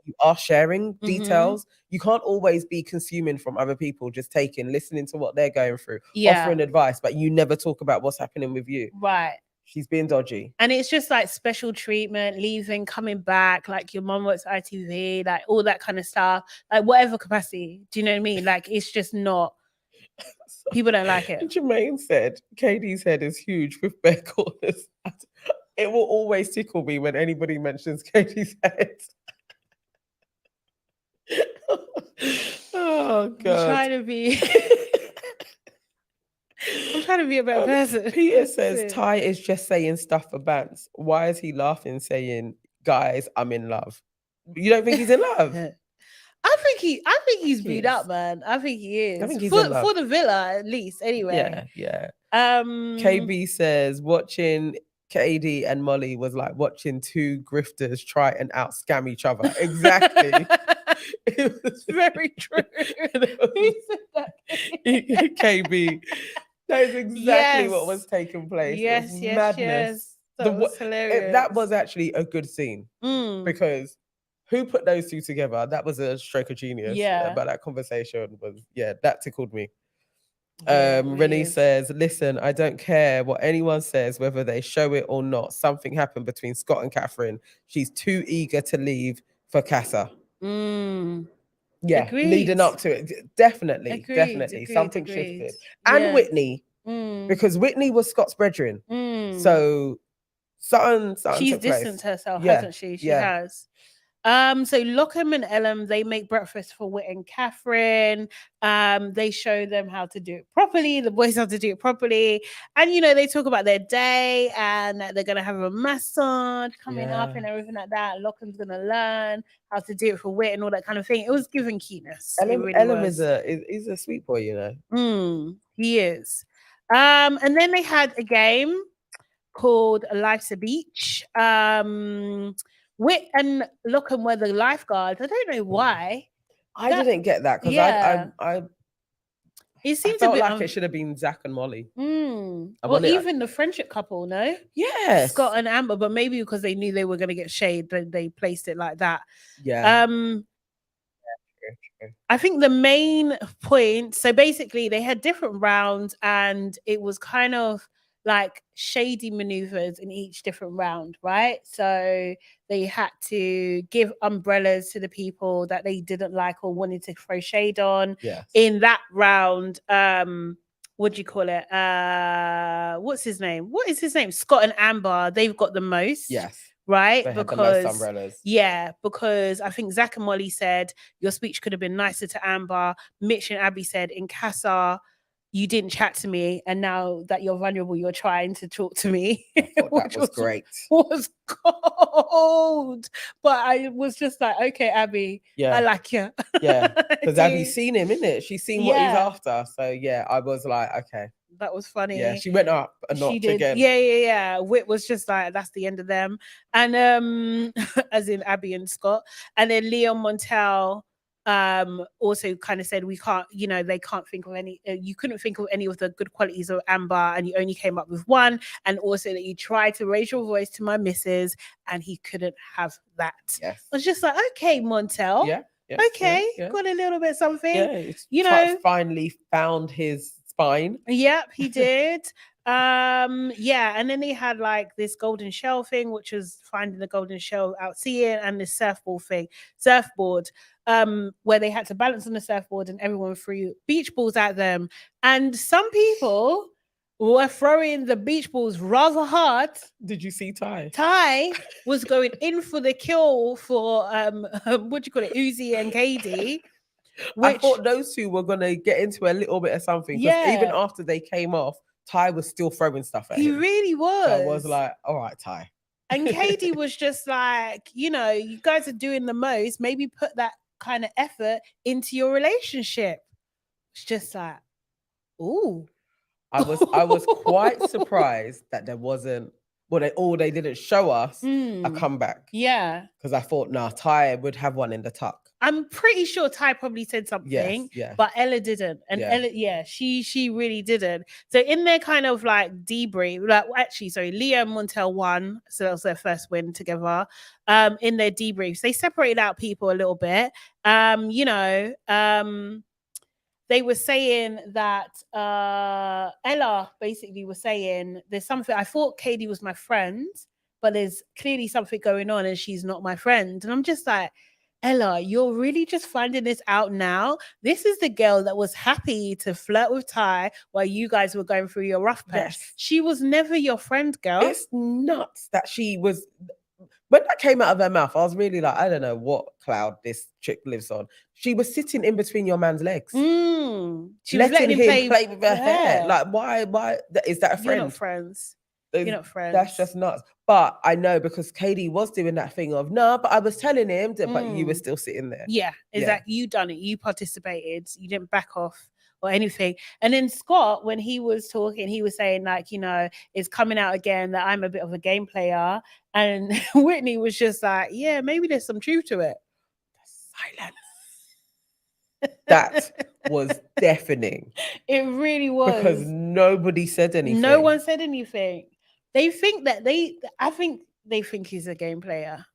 you are sharing details. You can't always be consuming from other people, just listening to what they're going through, offering advice, but you never talk about what's happening with you. Right. She's being dodgy. And it's just like special treatment, leaving, coming back, like your mom works at ITV, like all that kind of stuff, like whatever capacity. Do you know what I mean? Like it's just not, people don't like it. Jermaine said, KD's head is huge with bare corners. It will always tickle me when anybody mentions KD's head. Oh, God. I'm trying to be... I'm trying to be a better person. Peter says Ty is just saying stuff for bants. Why is he laughing, saying, "Guys, I'm in love"? You don't think he's in love? I think he's beat up, man. I think he is. I think he's for, in love. for the villa, at least. Anyway. Yeah. KB says watching KD and Molly was like watching two grifters try and out scam each other. Exactly. It was very true. Who said that? KB. That is exactly what was taking place. Yes, madness. That was hilarious. That was actually a good scene because who put those two together? That was a stroke of genius. Yeah. But that conversation was, that tickled me. Yeah, Renee says, listen, I don't care what anyone says, whether they show it or not. Something happened between Scott and Catherine. She's too eager to leave for Casa. Yeah, Agreed. leading up to it. Definitely. Something shifted. And Whitney, because Whitney was Scott's brethren. So something she's took place. distanced herself, hasn't she? She has. So Lockham and Elom, they make breakfast for Whit and Catherine. They show them how to do it properly. The boys how to do it properly. And, you know, they talk about their day and that they're going to have a massage coming up and everything like that. Lockham's going to learn how to do it for Whit and all that kind of thing. It was giving cuteness. Elom is a sweet boy, you know. He is. And then they had a game called Life's a Beach. Whit and Lockham were the lifeguards. I don't know why. I didn't get that because it seems I felt a bit like it should have been Zach and Molly. Or even the friendship couple, no? Yes. Scott and Amber, but maybe because they knew they were going to get shade, they placed it like that. Yeah. I think the main point, so basically they had different rounds and it was kind of like shady maneuvers in each different round, right? So they had to give umbrellas to the people that they didn't like or wanted to throw shade on. Yes. In that round, what do you call it? What's his name? What is his name? Scott and Amber, they've got the most. Yes. Right? They because had the most umbrellas. Yeah, because I think Zach and Molly said your speech could have been nicer to Amber. Mitch and Abby said in Casa, you didn't chat to me, and now that you're vulnerable, you're trying to talk to me. That was great. Was cold, but I was just like, okay, Abby, I like you. Yeah, because Abby's seen him, innit? She's seen what he's after. So yeah, I was like, okay, that was funny. Yeah, she went up a notch again. Yeah. Whit was just like, that's the end of them, and as in Abby and Scott, and then Leon Montel. Also kind of said we can't, you know, they can't think of any, you couldn't think of any of the good qualities of Amber and you only came up with one, and also that you tried to raise your voice to my missus and he couldn't have that. Yes. I was just like, okay, Montel. Yeah. Got a little bit something. Yeah, you know, finally found his spine. Yep, he did. And then they had like this golden shell thing, which was finding the golden shell out seeing, and this surfboard, where they had to balance on the surfboard and everyone threw beach balls at them. And some people were throwing the beach balls rather hard. Did you see Ty? Ty was going in for the kill for what do you call it, Uzi and KD. I thought those two were gonna get into a little bit of something. Yeah. Even after they came off, Ty was still throwing stuff at him. He really was. So I was like, all right, Ty. And Katie was just like, you know, you guys are doing the most. Maybe put that kind of effort into your relationship. It's just like, ooh. I was quite surprised that there wasn't, they didn't show us a comeback. Yeah. Because I thought, Ty would have one in the tuck. I'm pretty sure Ty probably said something, but Ella didn't. And Ella, she really didn't. So in their kind of like debrief, Leah and Montel won. So that was their first win together. In their debriefs, they separated out people a little bit. they were saying that Ella basically was saying there's something. I thought Katie was my friend, but there's clearly something going on, and she's not my friend. And I'm just like, Ella, you're really just finding this out now. This is the girl that was happy to flirt with Ty while you guys were going through your rough patch. Yes. She was never your friend, girl. It's nuts that she was. When that came out of her mouth, I was really like, I don't know what cloud this chick lives on. She was sitting in between your man's legs. She was letting letting him him play with her hair. hair. Like, why is that a You're friend? not friends. You're not friends. That's just nuts. But I know because Katie was doing that thing of, no, but I was telling him that, but you were still sitting there. Yeah, exactly. You done it. You participated. You didn't back off or anything. And then Scott, when he was talking, he was saying like, you know, it's coming out again that I'm a bit of a game player. And Whitney was just like, yeah, maybe there's some truth to it. Silence. That was deafening. It really was. Because nobody said anything. No one said anything. They think that I think they think he's a game player.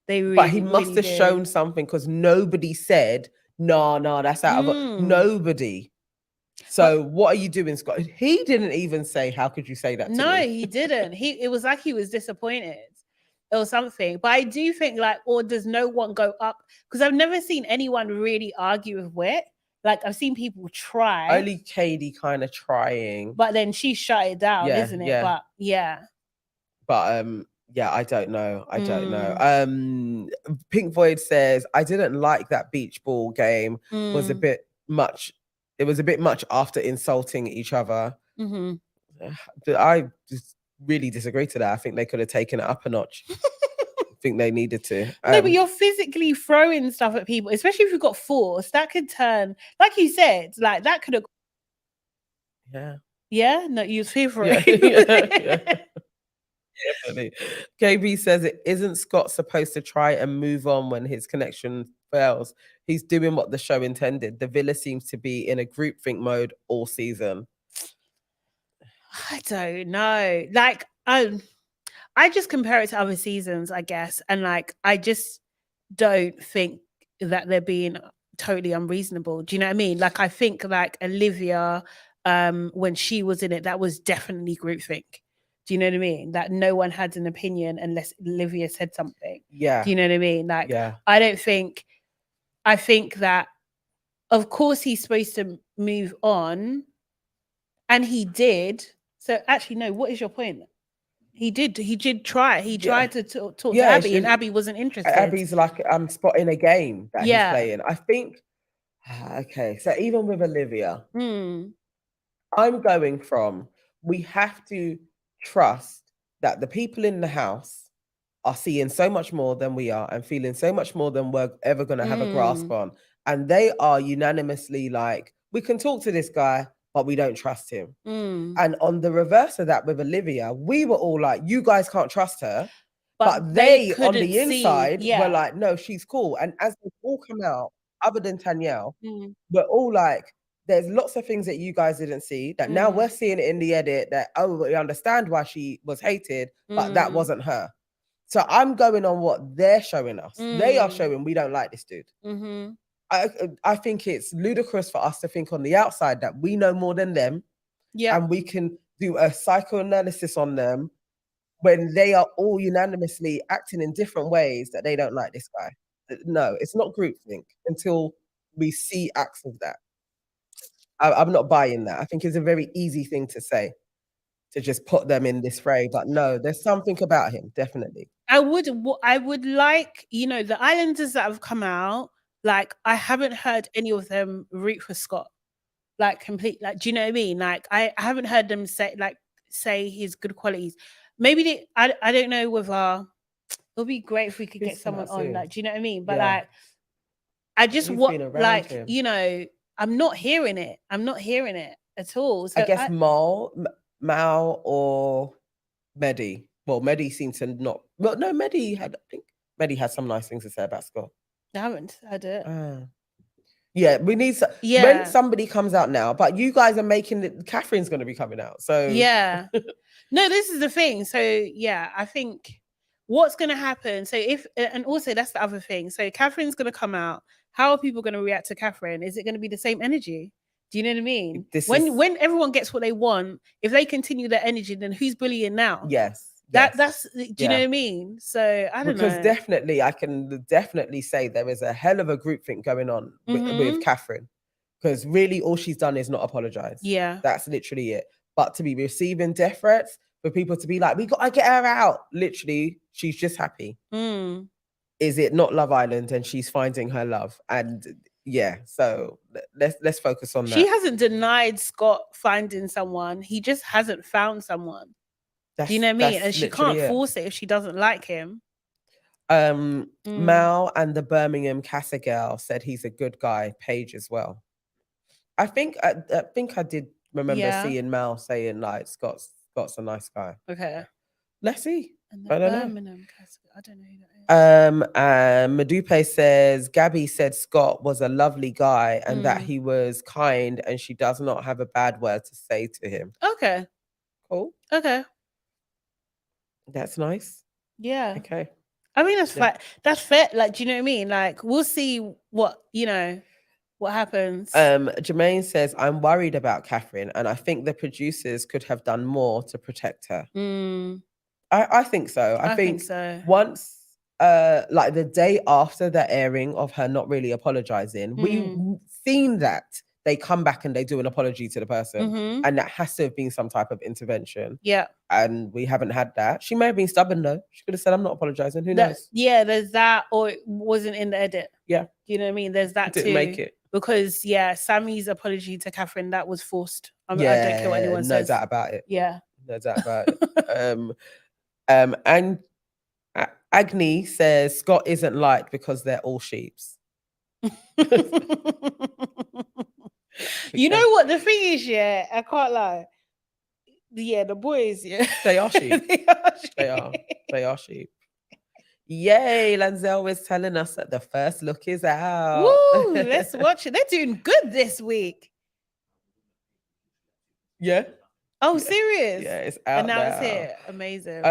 They really, but he must really have do. shown something because nobody said, no, that's out of nobody. So what are you doing, Scott? He didn't even say, how could you say that to me? He didn't. It was like he was disappointed or something. But I do think like, or does no one go up? Because I've never seen anyone really argue with Wit. Like I've seen people try. Only Katie kind of trying. But then she shut it down, isn't it? Yeah. But yeah. But yeah, I don't know. Pink Void says, I didn't like that beach ball game. Was a bit much. It was a bit much after insulting each other. I just really disagree to that. I think they could have taken it up a notch. I think they needed to. No, but you're physically throwing stuff at people, especially if you've got force. That could turn, like you said, like that could have. Yeah. Yeah. No, you was here for it. Yeah. Definitely. KB says it isn't Scott supposed to try and move on when his connection fails. He's doing what the show intended. The villa seems to be in a groupthink mode all season. I don't know. Like, I just compare it to other seasons, I guess. And like, I just don't think that they're being totally unreasonable. Do you know what I mean? Like, I think like Olivia, when she was in it, that was definitely groupthink. Do you know what I mean? That no one had an opinion unless Olivia said something. Yeah. Do you know what I mean? Like, yeah. I think that, of course, he's supposed to move on. And he did. So actually, no, what is your point? He did try. He tried to talk to Abby, and Abby wasn't interested. Abby's like, I'm spotting a game that he's playing. I think, okay, so even with Olivia, I'm going from, we have to trust that the people in the house are seeing so much more than we are and feeling so much more than we're ever going to have a grasp on. And they are unanimously like, we can talk to this guy, but we don't trust him. And on the reverse of that with Olivia, we were all like, you guys can't trust her. But they on the inside were like, no, she's cool. And as they all come out, other than Tanyelle, we're all like, there's lots of things that you guys didn't see that now we're seeing it in the edit that, oh, we understand why she was hated, but that wasn't her. So I'm going on what they're showing us. They are showing we don't like this dude. I think it's ludicrous for us to think on the outside that we know more than them. Yeah. And we can do a psychoanalysis on them when they are all unanimously acting in different ways that they don't like this guy. No, it's not groupthink until we see acts of that. I'm not buying that. I think it's a very easy thing to say, to just put them in this fray. But no, there's something about him, definitely. I would like, you know, the Islanders that have come out, like, I haven't heard any of them root for Scott. Like, complete, like, do you know what I mean? Like, I haven't heard them say his good qualities. Maybe I don't know whether it'll be great if we could get someone on, like, do you know what I mean? But like, I just want, like, him. You know, I'm not hearing it. I'm not hearing it at all. So I guess Mal or Mehdi. Well, Mehdi seemed to not. Well, no, Mehdi had some nice things to say about Scott. I haven't heard it. Yeah, we need when somebody comes out now, but you guys are making it. Catherine's going to be coming out, so yeah. No, this is the thing. So yeah, I think what's going to happen. So and also that's the other thing. So Catherine's going to come out how are people going to react to Catherine? Is it going to be the same energy? Do you know what I mean? This when is- when everyone gets what they want, if they continue their energy, then who's bullying now? Yes. That's do you know Yeah. what I mean? So I don't Because know. definitely, I can definitely say there is a hell of a groupthink going on with Mhm. Catherine. Because really, all she's done is not apologize. Yeah. That's literally it. But to be receiving death threats, for people to be like, we gotta get her out. Literally, she's just happy. Mm. Is it not Love Island and she's finding her love? And yeah, so let's focus on She that. hasn't denied Scott finding someone. He just hasn't found someone. Do you know what I mean? And she can't force it if she doesn't like him. Mal and the Birmingham Casa girl said he's a good guy. Paige as well. I think I did remember seeing Mal saying like Scott's a nice guy. Okay. Let's see. And the I don't know. Birmingham Casa, I don't know who that is. Madupe says Gabby said Scott was a lovely guy and that he was kind and she does not have a bad word to say to him. Okay. Cool. Okay. That's nice. Yeah. Okay. I mean, that's that's fair. Like, do you know what I mean? Like, we'll see what, you know, what happens. Jermaine says, I'm worried about Catherine and I think the producers could have done more to protect her. I think so. I think so. Once, like the day after the airing of her not really apologizing, we've seen that they come back and they do an apology to the person. And that has to have been some type of intervention. Yeah. And we haven't had that. She may have been stubborn though. She could have said, I'm not apologizing. Who knows? Yeah, there's that, or it wasn't in the edit. Yeah. Do you know what I mean? There's that Didn't too. make it. Because Sammy's apology to Catherine, that was forced. I don't care what anyone no says. doubt about it. Yeah. No doubt about it. And Agni says Scott isn't liked because they're all sheeps. You know what the thing is, I can't lie. Yeah, the boys, they are sheep. They are sheep. Yay, Lanzel is telling us that the first look is out. Woo, let's watch it. They're doing good this week. Yeah. Oh, serious? Yeah, it's out and now now. It's here. Amazing.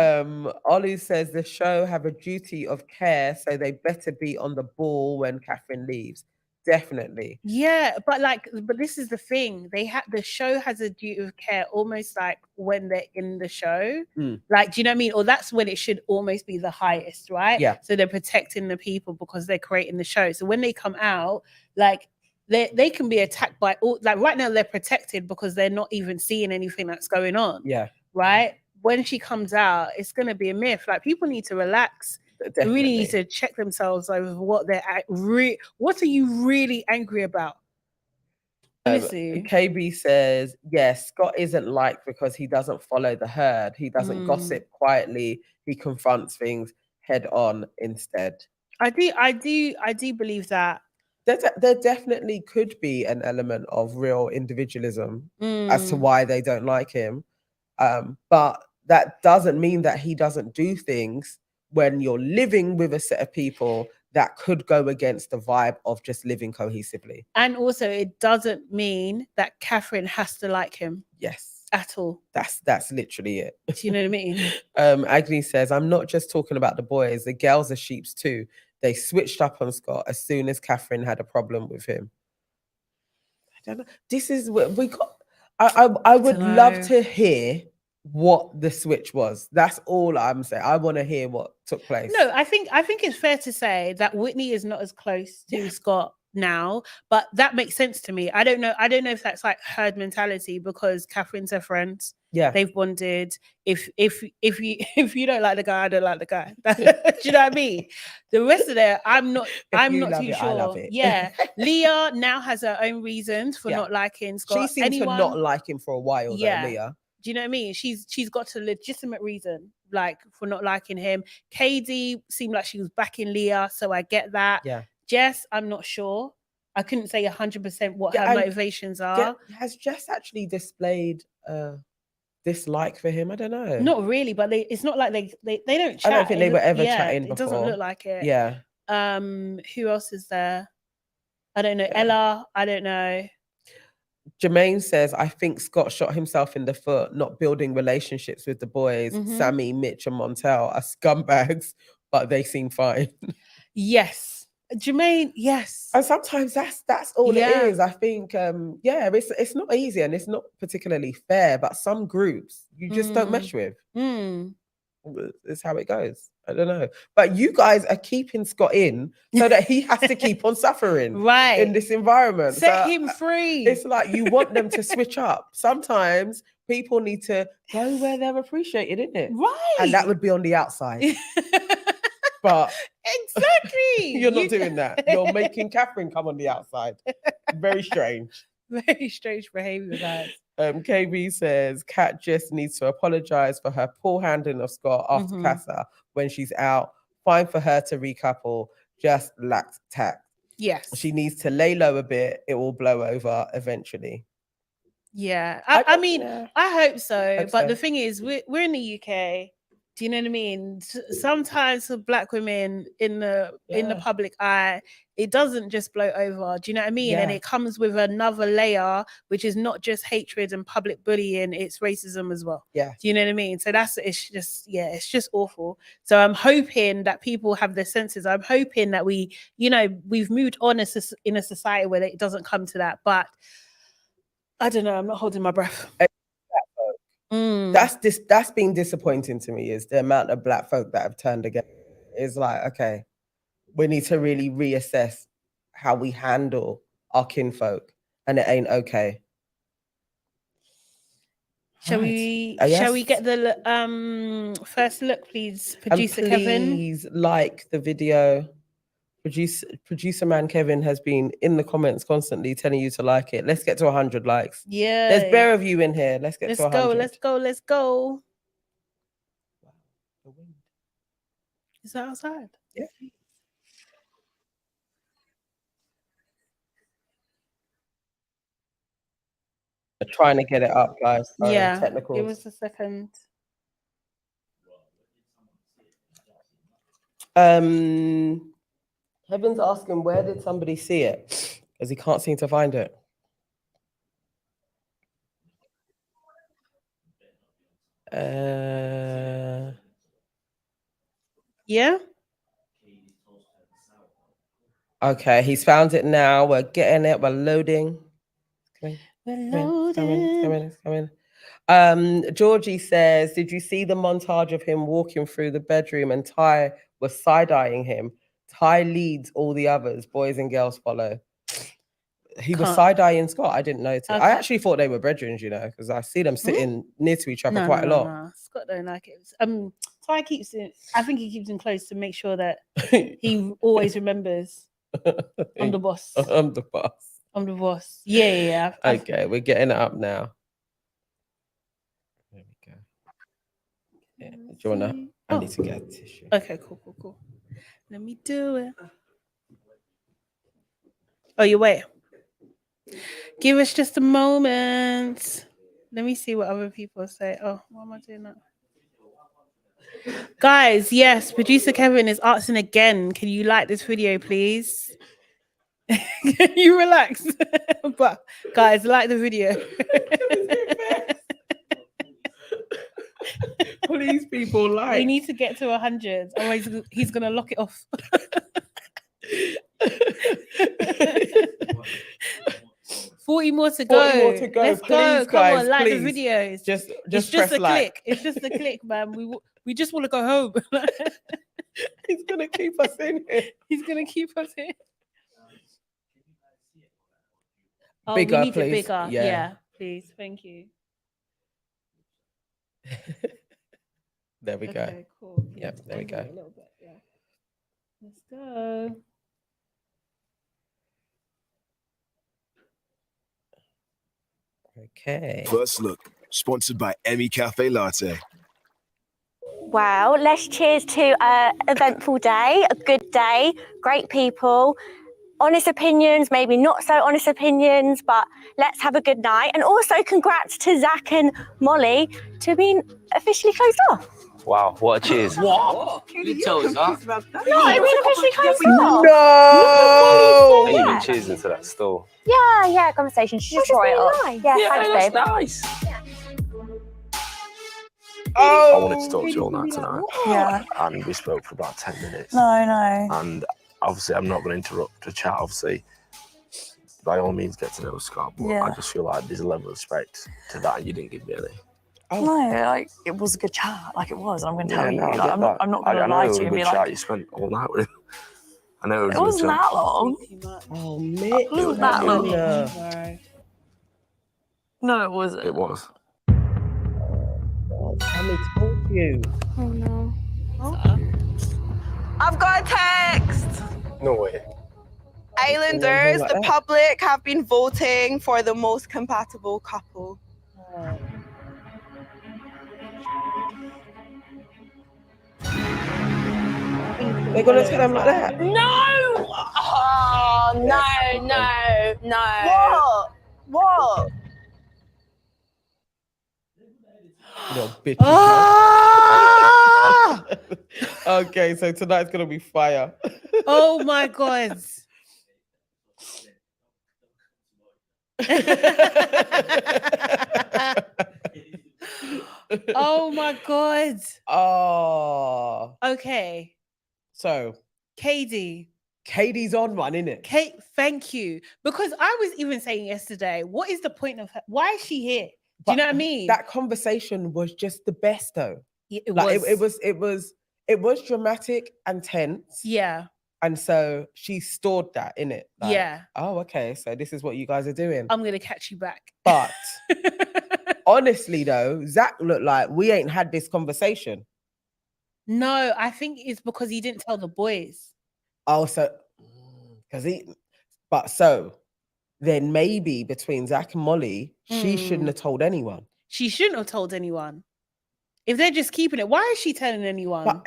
Ollie says the show have a duty of care, so they better be on the ball when Catherine leaves. Definitely. Yeah, but this is the thing. The show has a duty of care almost like when they're in the show. Like, do you know what I mean? Or that's when it should almost be the highest, right? Yeah. So they're protecting the people because they're creating the show. So when they come out, like they can be attacked by all, like right now they're protected because they're not even seeing anything that's going on. Yeah. Right? When she comes out, it's gonna be a myth. Like, people need to relax. Definitely. They really need to check themselves over what they're what are you really angry about? KB says, yes, Scott isn't liked because he doesn't follow the herd. He doesn't gossip quietly. He confronts things head on instead. I do believe that. There definitely could be an element of real individualism as to why they don't like him. But that doesn't mean that he doesn't do things when you're living with a set of people that could go against the vibe of just living cohesively. And also, it doesn't mean that Catherine has to like him. Yes. At all. That's literally it. Do you know what I mean? Agni says, I'm not just talking about the boys, the girls are sheeps too. They switched up on Scott as soon as Catherine had a problem with him. I don't know. This is what we got. I would love to hear what the switch was. That's all I'm saying. I want to hear what took place. No, I think it's fair to say that Whitney is not as close to Scott now, but that makes sense to me. I don't know if that's like herd mentality because Catherine's her friend. Yeah, they've bonded. If you don't like the guy, I don't like the guy. Do you know what I mean? The rest of it, I'm not too sure. I love it. Yeah, Leah now has her own reasons for not liking Scott. She seems to not like him for a while. Yeah, though, Leah. Do you know what I mean? She's got a legitimate reason, like, for not liking him. Katie seemed like she was backing Leah, so I get that. Yeah. Jess, I'm not sure. I couldn't say 100% what her motivations are. Has Jess actually displayed dislike for him? I don't know. Not really, but it's not like they don't chat. I don't think they were ever chatting before. It doesn't look like it. Yeah. Who else is there? I don't know. Ella, I don't know. Jermaine says, I think Scott shot himself in the foot, not building relationships with the boys. Sammy, Mitch, and Montel are scumbags, but they seem fine. Yes. Jermaine, yes. And sometimes that's all Yeah. it is. I think, it's not easy and it's not particularly fair, but some groups you just don't mesh with. It's how it goes. I don't know. But you guys are keeping Scott in so that he has to keep on suffering Right. in this environment. Set So him free. it's like you want them to switch up. Sometimes people need to go where they're appreciated, isn't it? Right. And that would be on the outside. But exactly. you're not doing that. You're making Catherine come on the outside. Very strange. Very strange behavior, guys. KB says Kat just needs to apologize for her poor handling of Scott after Casa when she's out. Fine for her to recouple, just lacked tact. Yes. She needs to lay low a bit. It will blow over eventually. Yeah. I mean, yeah. I hope so. Hope But so. the thing is, we're in the UK. Do you know what I mean? Sometimes for Black women in the public eye, it doesn't just blow over. Do you know what I mean? And Yeah. it comes with another layer, which is not just hatred and public bullying; it's racism as well. Yeah. Do you know what I mean? So it's just awful. So I'm hoping that people have their senses. I'm hoping that we've moved on in a society where it doesn't come to that. But I don't know. I'm not holding my breath. That's been disappointing to me, is the amount of Black folk that have turned against. It's like, okay, we need to really reassess how we handle our kinfolk, and it ain't okay. Shall we get the first look, please, producer Kevin? Please like the video. Producer man Kevin has been in the comments constantly telling you to like it. Let's get to 100 likes. Yeah. There's bare of you in here. Let's get to 100. Let's go. Wow, the wind. Is that outside? Yeah. I'm trying to get it up, guys. Sorry, Yeah. technical. Give us a second. Kevin's asking, where did somebody see it? Because he can't seem to find it. Yeah. Okay, he's found it now. We're getting it. We're loading. We're loading. Come in. Georgie says, did you see the montage of him walking through the bedroom and Ty was side-eyeing him? Ty leads all the others. Boys and girls follow. He was side-eyeing Scott. I didn't notice. Okay. I actually thought they were brethren, because I see them sitting near to each other quite a lot. No. Scott don't like it. Ty keeps it. I think he keeps him close to make sure that he always remembers. I'm the boss. I'm the boss. I'm the boss. Yeah. Okay, we're getting it up now. There we go. Yeah. Do you wanna? I need to get a tissue. Okay, cool. Let me do it. Oh, you wait. Give us just a moment. Let me see what other people say. Oh, why am I doing that? Guys, yes, producer Kevin is asking again. Can you like this video, please? Can you relax? But guys, like the video. Please, people, like. We need to get to 100. Otherwise, he's gonna lock it off. 40 more to go. 40 more to go. Let's Please, go. Come guys, on, like please. the videos. Just It's press just a like. click. It's just a click, man. We just want to go home. He's gonna keep us in here. He's gonna keep us in. Oh, Bigger, we need please. it bigger. Yeah. Yeah, please. Thank you. There we go. Okay, cool. Yep, there we go. A little bit, yeah. Let's go. Okay. First Look, sponsored by Emmy Cafe Latte. Wow, let's cheers to an eventful day, a good day, great people, honest opinions, maybe not so honest opinions, but let's have a good night. And also congrats to Zach and Molly to being officially closed off. Wow, what a cheers. What? You tell us that. No, I mean officially closed off. No! Ain't even Yeah. cheers into that still. Yeah, conversation. She just brought it up. Nice. Yeah, thanks, babe. Nice. Oh! I wanted to talk to you all night tonight. Yeah. And we spoke for about 10 minutes. No. And obviously, I'm not going to interrupt the chat. Obviously, by all means, get to know Scott. But Yeah. I just feel like there's a level of respect to that, and you didn't give me any. Oh. No, like it was a good chat. Like it was. I'm going to tell you. no, I Like, get I'm that. not going I to know lie it was to you a and good be chat. like, You spent all night with him. I know it was it a good wasn't chat. that long. Too much. Oh, mate. It wasn't that long. No. No, it wasn't. It was. Sammy told you. Oh no. I've got a text. No way. Islanders, like the that. public have been voting for the most compatible couple. They're gonna tell them like that. No! Oh, no. What? Little bitch. Ah! Okay, so tonight's gonna be fire. Oh my god. Oh my god. Oh, Okay. so Katie's on one, innit? Kate, thank you. Because I was even saying yesterday, what is the point of her? Why is she here? Do you know what I mean? That conversation was just the best, though. It Like was. it was dramatic and tense. Yeah. And so she stored that in it. Yeah. Oh, okay. So this is what you guys are doing. I'm gonna catch you back. But honestly, though, Zach looked like we ain't had this conversation. No, I think it's because he didn't tell the boys. Oh, so so then maybe between Zach and Molly, she shouldn't have told anyone. She shouldn't have told anyone. If they're just keeping it, why is she telling anyone? But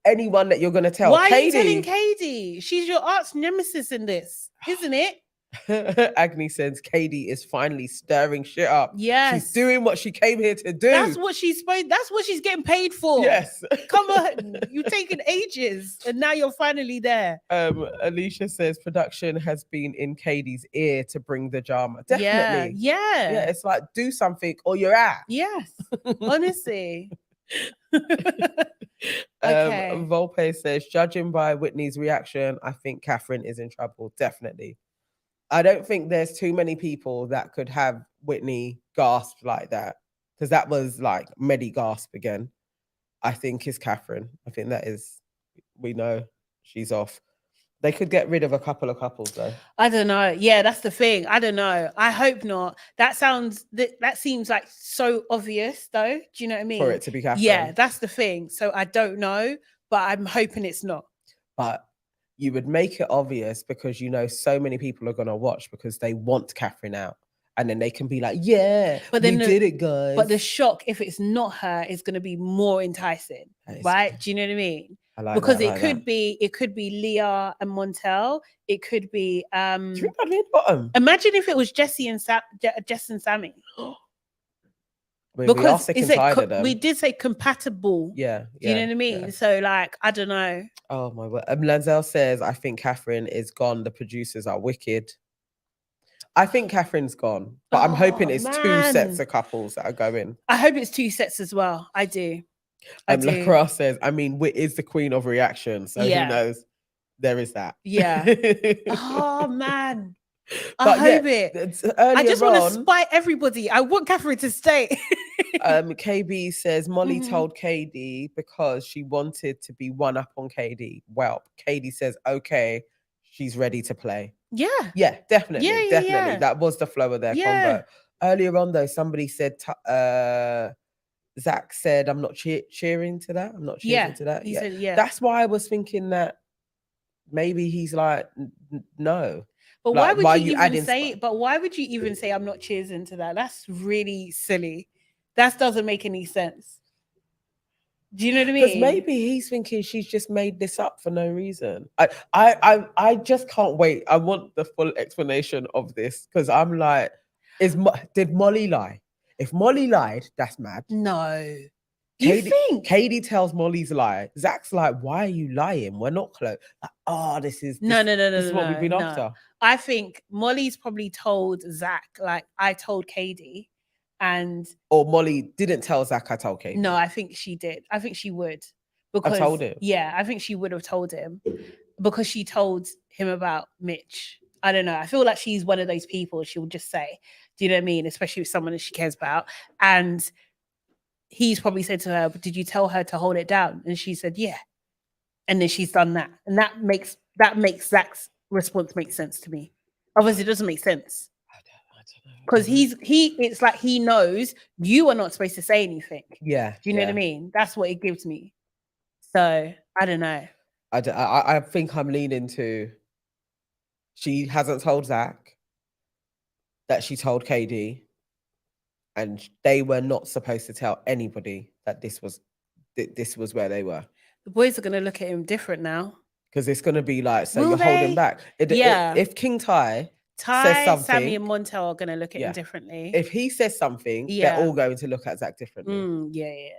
anyone that you're gonna tell, Why are you Katie. telling Katie? She's your arch nemesis in this, isn't it? Agni says Katie is finally stirring shit up. Yes. She's doing what she came here to do. That's what she's getting paid for. Yes. Come on. You've taken ages and now you're finally there. Alicia says production has been in Katie's ear to bring the drama. Definitely. Yeah. It's like do something or you're out. Yes. Honestly. Okay. Volpe says, judging by Whitney's reaction, I think Catherine is in trouble. Definitely. I don't think there's too many people that could have Whitney gasp like that, because that was like Medi gasp again. I think it's Catherine. I think that is, we know she's off. They could get rid of a couple of couples though. I don't know. Yeah, that's the thing. I don't know. I hope not. That seems like so obvious though. Do you know what I mean? For it to be Catherine. Yeah, that's the thing. So I don't know, but I'm hoping it's not. But you would make it obvious because you know so many people are going to watch because they want Catherine out. And then they can be like, yeah, but then we did it, guys. But the shock, if it's not her, is going to be more enticing, right? Do you know what I mean? Because it could be Leah and Montel. It could be do you think I'd be at the bottom? Imagine if it was Jess and Sammy. Because we did say compatible. Yeah. Do you know what I mean? Yeah. So like, I don't know. Oh my word. Lanzel says, I think Catherine is gone. The producers are wicked. I think Catherine's gone, but I'm hoping it's two sets of couples that are going. I hope it's two sets as well. I do. Lacrosse says, I mean, Whit is the queen of reaction, so who knows? There is that. Yeah. Oh man. I hope it. I just want to spite everybody. I want Catherine to stay. KB says Molly told KD because she wanted to be one up on KD. Well, KD says, okay, she's ready to play. Yeah. Yeah, definitely. Yeah, definitely. yeah. That was the flow of their convo. Earlier on, though, somebody said, Zach said, I'm not cheering to that. I'm not cheering to that. He said, yeah. That's why I was thinking that maybe he's like, no. But like, why would you even say it? But why would you even say I'm not cheering to that? That's really silly. That doesn't make any sense. Do you know what I mean? Because maybe he's thinking she's just made this up for no reason. I just can't wait. I want the full explanation of this because I'm like, did Molly lie? If Molly lied, that's mad. No. You think? Katie tells Molly's lie. Zach's like, why are you lying? We're not close. Like, this is what we've been after. I think Molly's probably told Zach, like, I told Katie. Or Molly didn't tell Zach, I told Katie. No, I think she did. I think she would. Because, I told him. Yeah, I think she would have told him. because she told him about Mitch. I don't know. I feel like she's one of those people. She'll just say, "Do you know what I mean?" Especially with someone that she cares about. And he's probably said to her, "But did you tell her to hold it down?" And she said, "Yeah." And then she's done that, and that makes Zach's response make sense to me. Obviously, it doesn't make sense because it's like he knows you are not supposed to say anything. Yeah. Do you know what I mean? That's what it gives me. So I don't know. I think I'm leaning to. She hasn't told Zach that she told KD, and they were not supposed to tell anybody that this was where they were. The boys are gonna look at him different now Because it's going to be like, so Will you're holding they? back. Yeah. If King Ty says Ty, something, Sammy, and Montel are gonna look at Yeah. him differently. if he says something, Yeah. they're all going to look at Zach differently. Yeah.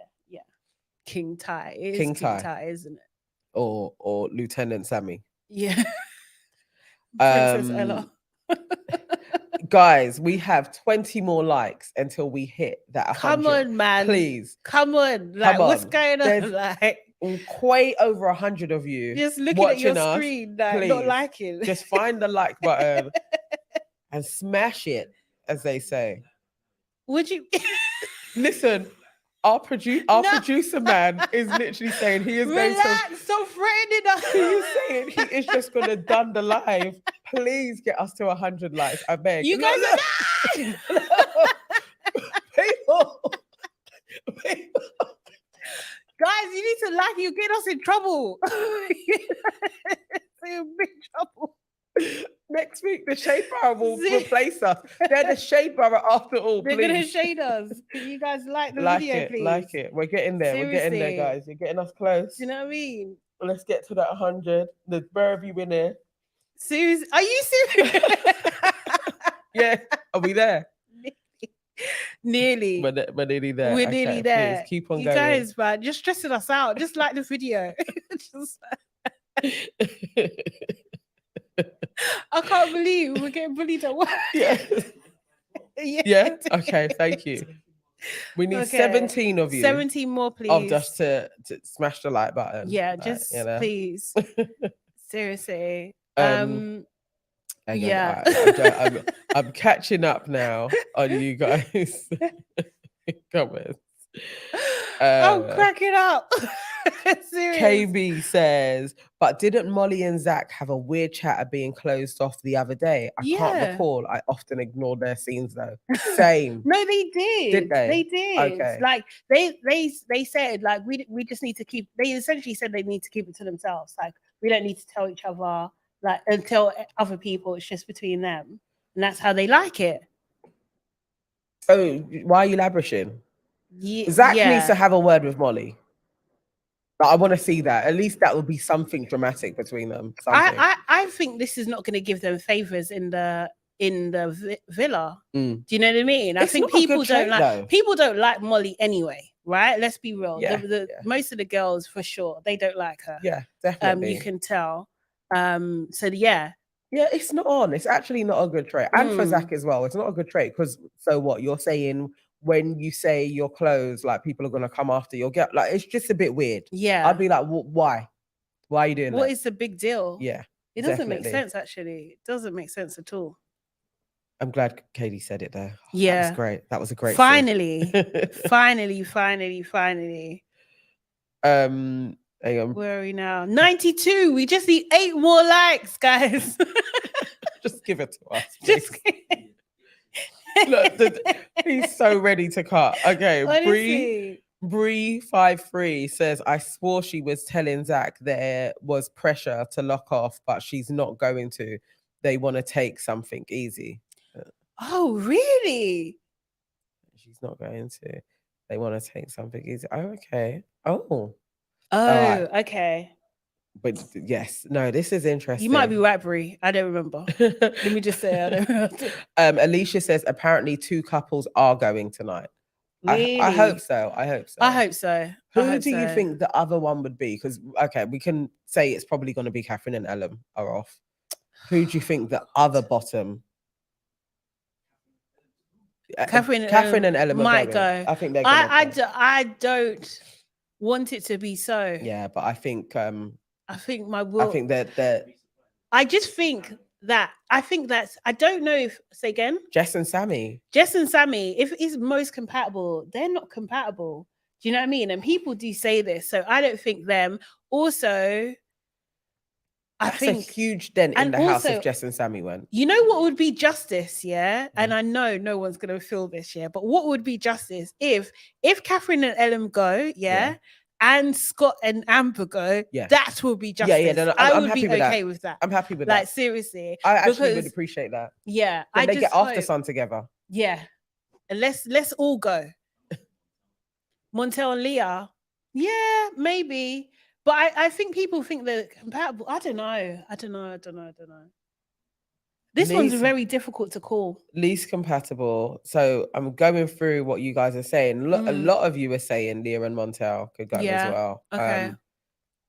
King Ty. It is King King Ty. Ty, isn't it? Or Lieutenant Sammy. Yeah. Princess Um, Ella. Guys, we have 20 more likes until we hit that 100. Come on, man. Please. Come on. Like, Come what's on. going on? There's Like, Way over 100 of you just looking at your watching us, screen, like, please, not liking. just find the like button and smash it, as they say. Would you? Listen, our producer man is literally saying he is going to. Relax, stop threatening us. He is saying he is just going to done the live. Please get us to 100 likes. I beg. You guys are people. Guys, you need to like you get us in trouble. You're in big trouble. Next week, the Shade Borough will replace us. They're the Shade Borough after all. They're please. gonna shade us. Can you guys like the Like video, it, please? like it. We're getting there. We're getting there, Seriously. guys. You're getting us close. Do you know what I mean? Let's get to that 100. The Borough of you in there. Seriously? Are you serious? Yeah. Are we there? Nearly. We're nearly there. We're Okay, nearly there. Please keep on you going. guys, man, just stressing us out. Just like the video. I can't believe we're getting bullied at work. Yeah. Yeah. Okay. Thank you. We need Okay. 17 of you. 17 more, please. Of just to smash the like button. Yeah, Like, just you know. please. Seriously. Hang on, yeah. I'm catching up now on you guys. Comments. I'm cracking up. Seriously. KB says, but didn't Molly and Zach have a weird chat of being closed off the other day? I can't Yeah. recall. I often ignore their scenes though. Same. No, they did. Did they? They did. Okay. Like they said, like we just need to keep. They essentially said they need to keep it to themselves. Like we don't need to tell each other, like, and tell other people. It's just between them, and that's how they like it. Oh, why are you elaborating? Yeah, Zach needs to have a word with Molly. But I want to see that. At least that will be something dramatic between them. Something. I think this is not going to give them favors in the villa. Mm. Do you know what I mean? I It's think not a good people trait, though. people don't like Molly anyway, right? Let's be real. Yeah, Most of the girls, for sure, they don't like her. Yeah, definitely. You can tell. So yeah. Yeah, it's not on. It's actually not a good trait. And for Zach as well, it's not a good trait because so what? You're saying when you say you're closed, like people are gonna come after you'll get like it's just a bit weird. Yeah. I'd be like, why? Why are you doing that? What is the big deal? Yeah. It doesn't make definitely. sense, actually. It doesn't make sense at all. I'm glad Katie said it there. Yeah. That was great. That was a great Finally. scene. finally. Hang on. Where are we now? 92. We just need 8 more likes, guys. Just give it to us. Just Look, he's so ready to cut. Okay, honestly. Bree53 says, I swore she was telling Zach there was pressure to lock off, but she's not going to. They want to take something easy. Oh, really? She's not going to. They want to take something easy. Oh, okay. Oh. Oh, okay. But yes, no, this is interesting. You might be right, Brie. I don't remember. Let me just say I don't remember. Alicia says apparently 2 couples are going tonight. Really? I hope so. I hope so. Who do you think the other one would be? Because okay, we can say it's probably going to be Catherine and Elom are off. Who do you think the other bottom? Catherine and Elom might going. go. I think they're going I don't want it to be so. Yeah, but I think I think my will. I think that I just think that I don't know if say again. Jess and Sammy. Jess and Sammy, if it's most compatible, they're not compatible. Do you know what I mean? And people do say this, so I don't think them. Also, That's I think a huge dent in and the house also- if Jess and Sammy went. you know what would be justice, yeah? And I know no one's gonna feel this, yeah. But what would be justice if Catherine and Ellen go, yeah, and Scott and Amber go, Yeah. that will be justice. Yeah, no, I I'm would happy be with that. okay with that. I'm happy with Like that. seriously, I actually would because- appreciate that. yeah, Then I they just get After hope- Sun together. Yeah, and let's all go. Montel and Leah, yeah, maybe, but I think people think they're compatible. I don't know. This one's Least- very difficult to call. Least compatible. So I'm going through what you guys are saying. A lot of you are saying Leah and Montel could go Yeah, as well. okay.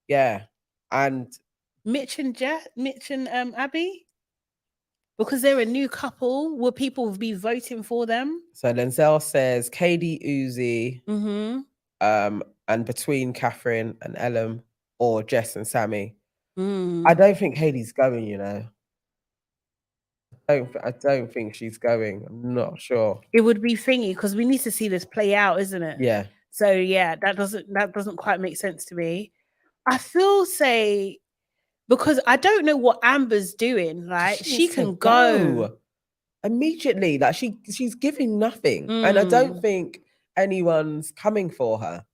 Yeah, and Mitch and Abby, because they're a new couple. Will people be voting for them? so Lenzel says KD Uzi, Mm-hmm. and between Catherine and Elom or Jess and Sammy. Mm. I don't think Hailey's going, you know. I don't think she's going. I'm not sure. It would be thingy because we need to see this play out, isn't it? Yeah. So yeah, that doesn't quite make sense to me. I feel say because I don't know what Amber's doing. Right, she needs to can go. immediately. Like she's giving nothing, and I don't think anyone's coming for her.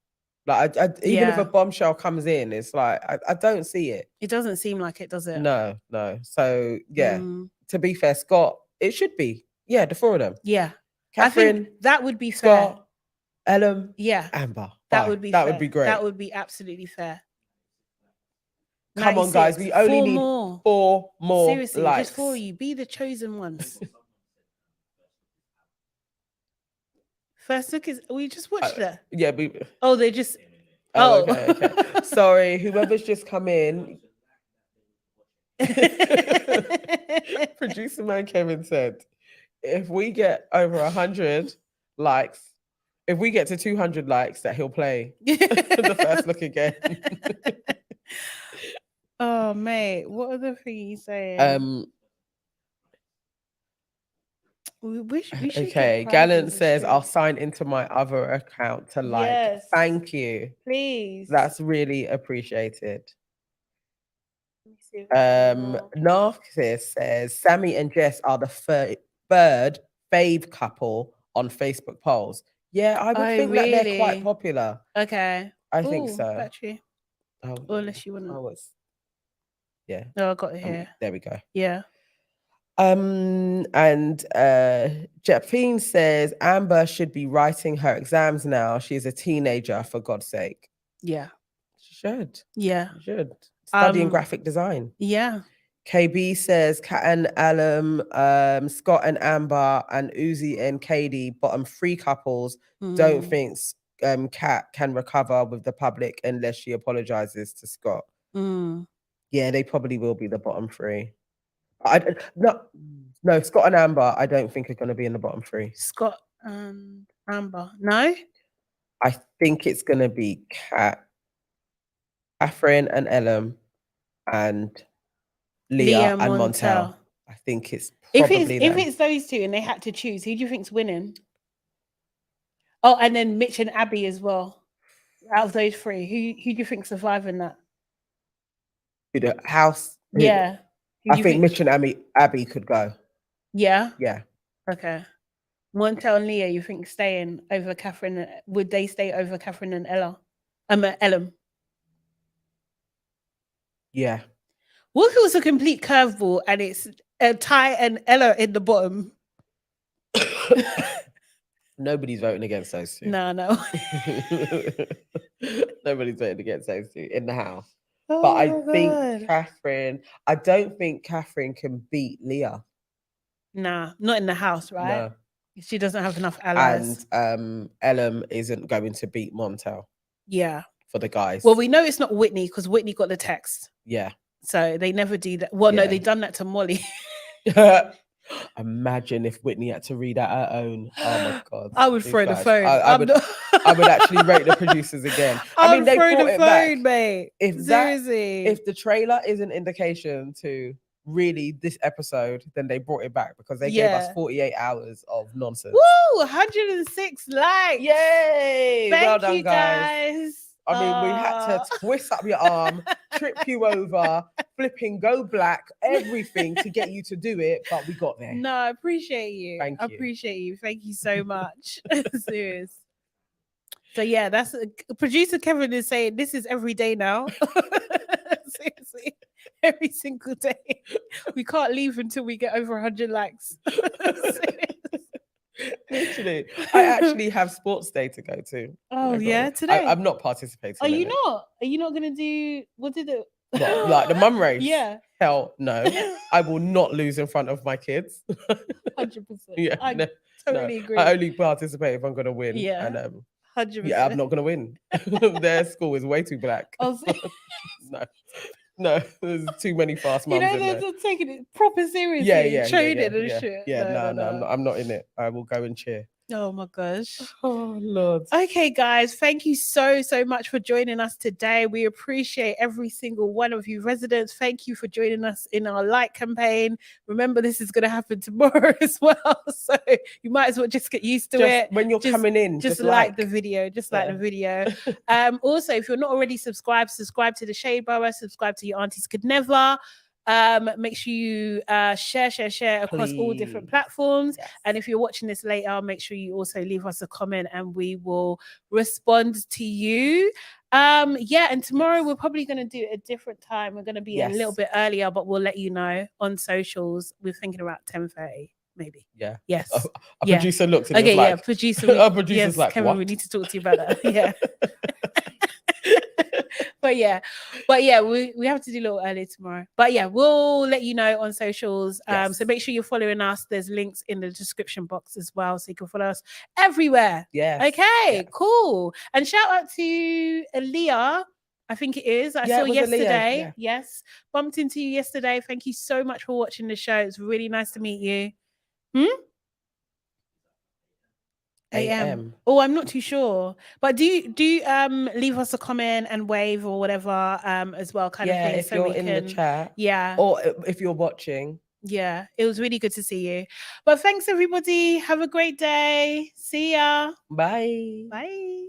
Like even if Yeah. a bombshell comes in, it's like I don't see it. It doesn't seem like it, does it? No. So yeah. Mm. To be fair, Scott, it should be the four of them. Yeah, Catherine, I think that would be fair. Scott, Elom, Yeah, Amber. that Bye. would be that fair. would be great. That would be absolutely fair. Come on, guys. 96, We only 4 need more. 4 more Seriously, likes. just for you. Be the chosen ones. First look is we just watched it. Yeah, Oh, they just. Oh, Oh, okay. Sorry, whoever's just come in. Producer man Kevin said, if we get over 100 likes, if we get to 200 likes, that he'll play the first look again. Oh, mate, what other thing you saying? We should Okay, get Gallant prizes says, and I'll shit. sign into my other account to like. Yes. Thank you. Please. That's really appreciated. Let me see if there's any more. Narcissus says Sammy and Jess are the third fave couple on Facebook polls. Yeah, I would Oh, think that they're really? quite popular. Okay. I think Ooh, so. Battery. Oh, Or unless you want to. oh, it's yeah. No, I got it here. There we go. Yeah. And Jepine says Amber should be writing her exams now. She's a teenager, for God's sake. Yeah. She should. Yeah. She should. Studying Um, graphic design. Yeah. KB says Kat and Elom, Scott and Amber, and Uzi and Katie, bottom 3 couples. Don't Mm. think Kat can recover with the public unless she apologizes to Scott. Mm. Yeah, they probably will be the bottom 3. No, Scott and Amber, I don't think are going to be in the bottom 3. Scott and Amber. No? I think it's going to be Kat, Catherine and Elom, and Leah and Montel. I think it's probably If them. it's those two and they had to choose, who do you think's winning? Oh, and then Mitch and Abby as well. Out of those 3, who do you think's surviving that? The house. Yeah. Who do I you think Mitch and Abby could go. Yeah. Yeah. Okay. Montel and Leah, you think staying over Catherine? Would they stay over Catherine and Elom? Yeah. What if it was a complete curveball and it's Ty and Ella in the bottom? Nobody's voting against those two. No. Nobody's voting against those two in the house. Oh But I my think God. I don't think Catherine can beat Leah. Nah, not in the house, right? No. She doesn't have enough allies. And Elom isn't going to beat Montel Yeah. for the guys. Well, we know it's not Whitney because Whitney got the text. Yeah. So they never do that. Well, no, Yeah. they done that to Molly. Imagine if Whitney had to read out her own. Oh my God. I would These throw the guys. phone. I I'm would, not- I would actually rate the producers again. I mean, would they throw brought the it back. phone, mate. If Seriously. if the trailer is an indication to really this episode, then they brought it back because they gave us 48 hours of nonsense. Woo! 106 likes. Yay! Thank Well done, you, guys. I mean, we had to twist up your arm, trip you over, flipping go black, everything to get you to do it, but we got there. No, I appreciate you. Thank I you. appreciate you. Thank you so much. Serious. So yeah, that's producer Kevin is saying this is every day now. Seriously, every single day. We can't leave until we get over 100 likes. Literally, I actually have sports day to go to. Oh I yeah, got- today. I'm not participating. Are you in it. not? Are you not gonna do? What did it? What, like the mum race? Yeah. Hell no. I will not lose in front of my kids. 100%. Yeah, I no, totally agree. I only participate if I'm gonna win. Yeah. And 100%. yeah, I'm not gonna win. Their school is way too black. No, there's too many fast mums. You know, in there. they're taking it proper seriously. Yeah, training and shit. Yeah, no, I'm not in it. I will go and cheer. Oh my gosh. Oh Lord. Okay, guys, thank you so much for joining us today. We appreciate every single one of you residents. Thank you for joining us in our like campaign. Remember, this is going to happen tomorrow as well, so you might as well just get used to it. When you're coming in, just like the video, like the video. Also, if you're not already subscribed to the Shade Borough, subscribe to Your Aunties Could Never. Make sure you share across all different platforms. Yes. And if you're watching this later, make sure you also leave us a comment and we will respond to you. And tomorrow we're probably going to do it a different time. We're going to be a little bit earlier, but we'll let you know on socials. We're thinking about 10:30. Maybe. Yeah. Yes. A producer looked at okay, like, yeah, producer. Our producer's like, Kevin, what? we need to talk to you about that. Yeah. but yeah, we have to do a little early tomorrow. But yeah, we'll let you know on socials. So make sure you're following us. There's links in the description box as well, so you can follow us everywhere. Yeah. Okay, cool. And shout out to Aaliyah. I think it is. I saw yesterday. Aaliyah. Yes. Bumped into you yesterday. Thank you so much for watching the show. It's really nice to meet you. AM. Oh, I'm not too sure. But do leave us a comment and wave or whatever as well, kind of thing. If you're in the chat. Yeah. Or if you're watching. Yeah. It was really good to see you. But thanks everybody. Have a great day. See ya. Bye. Bye.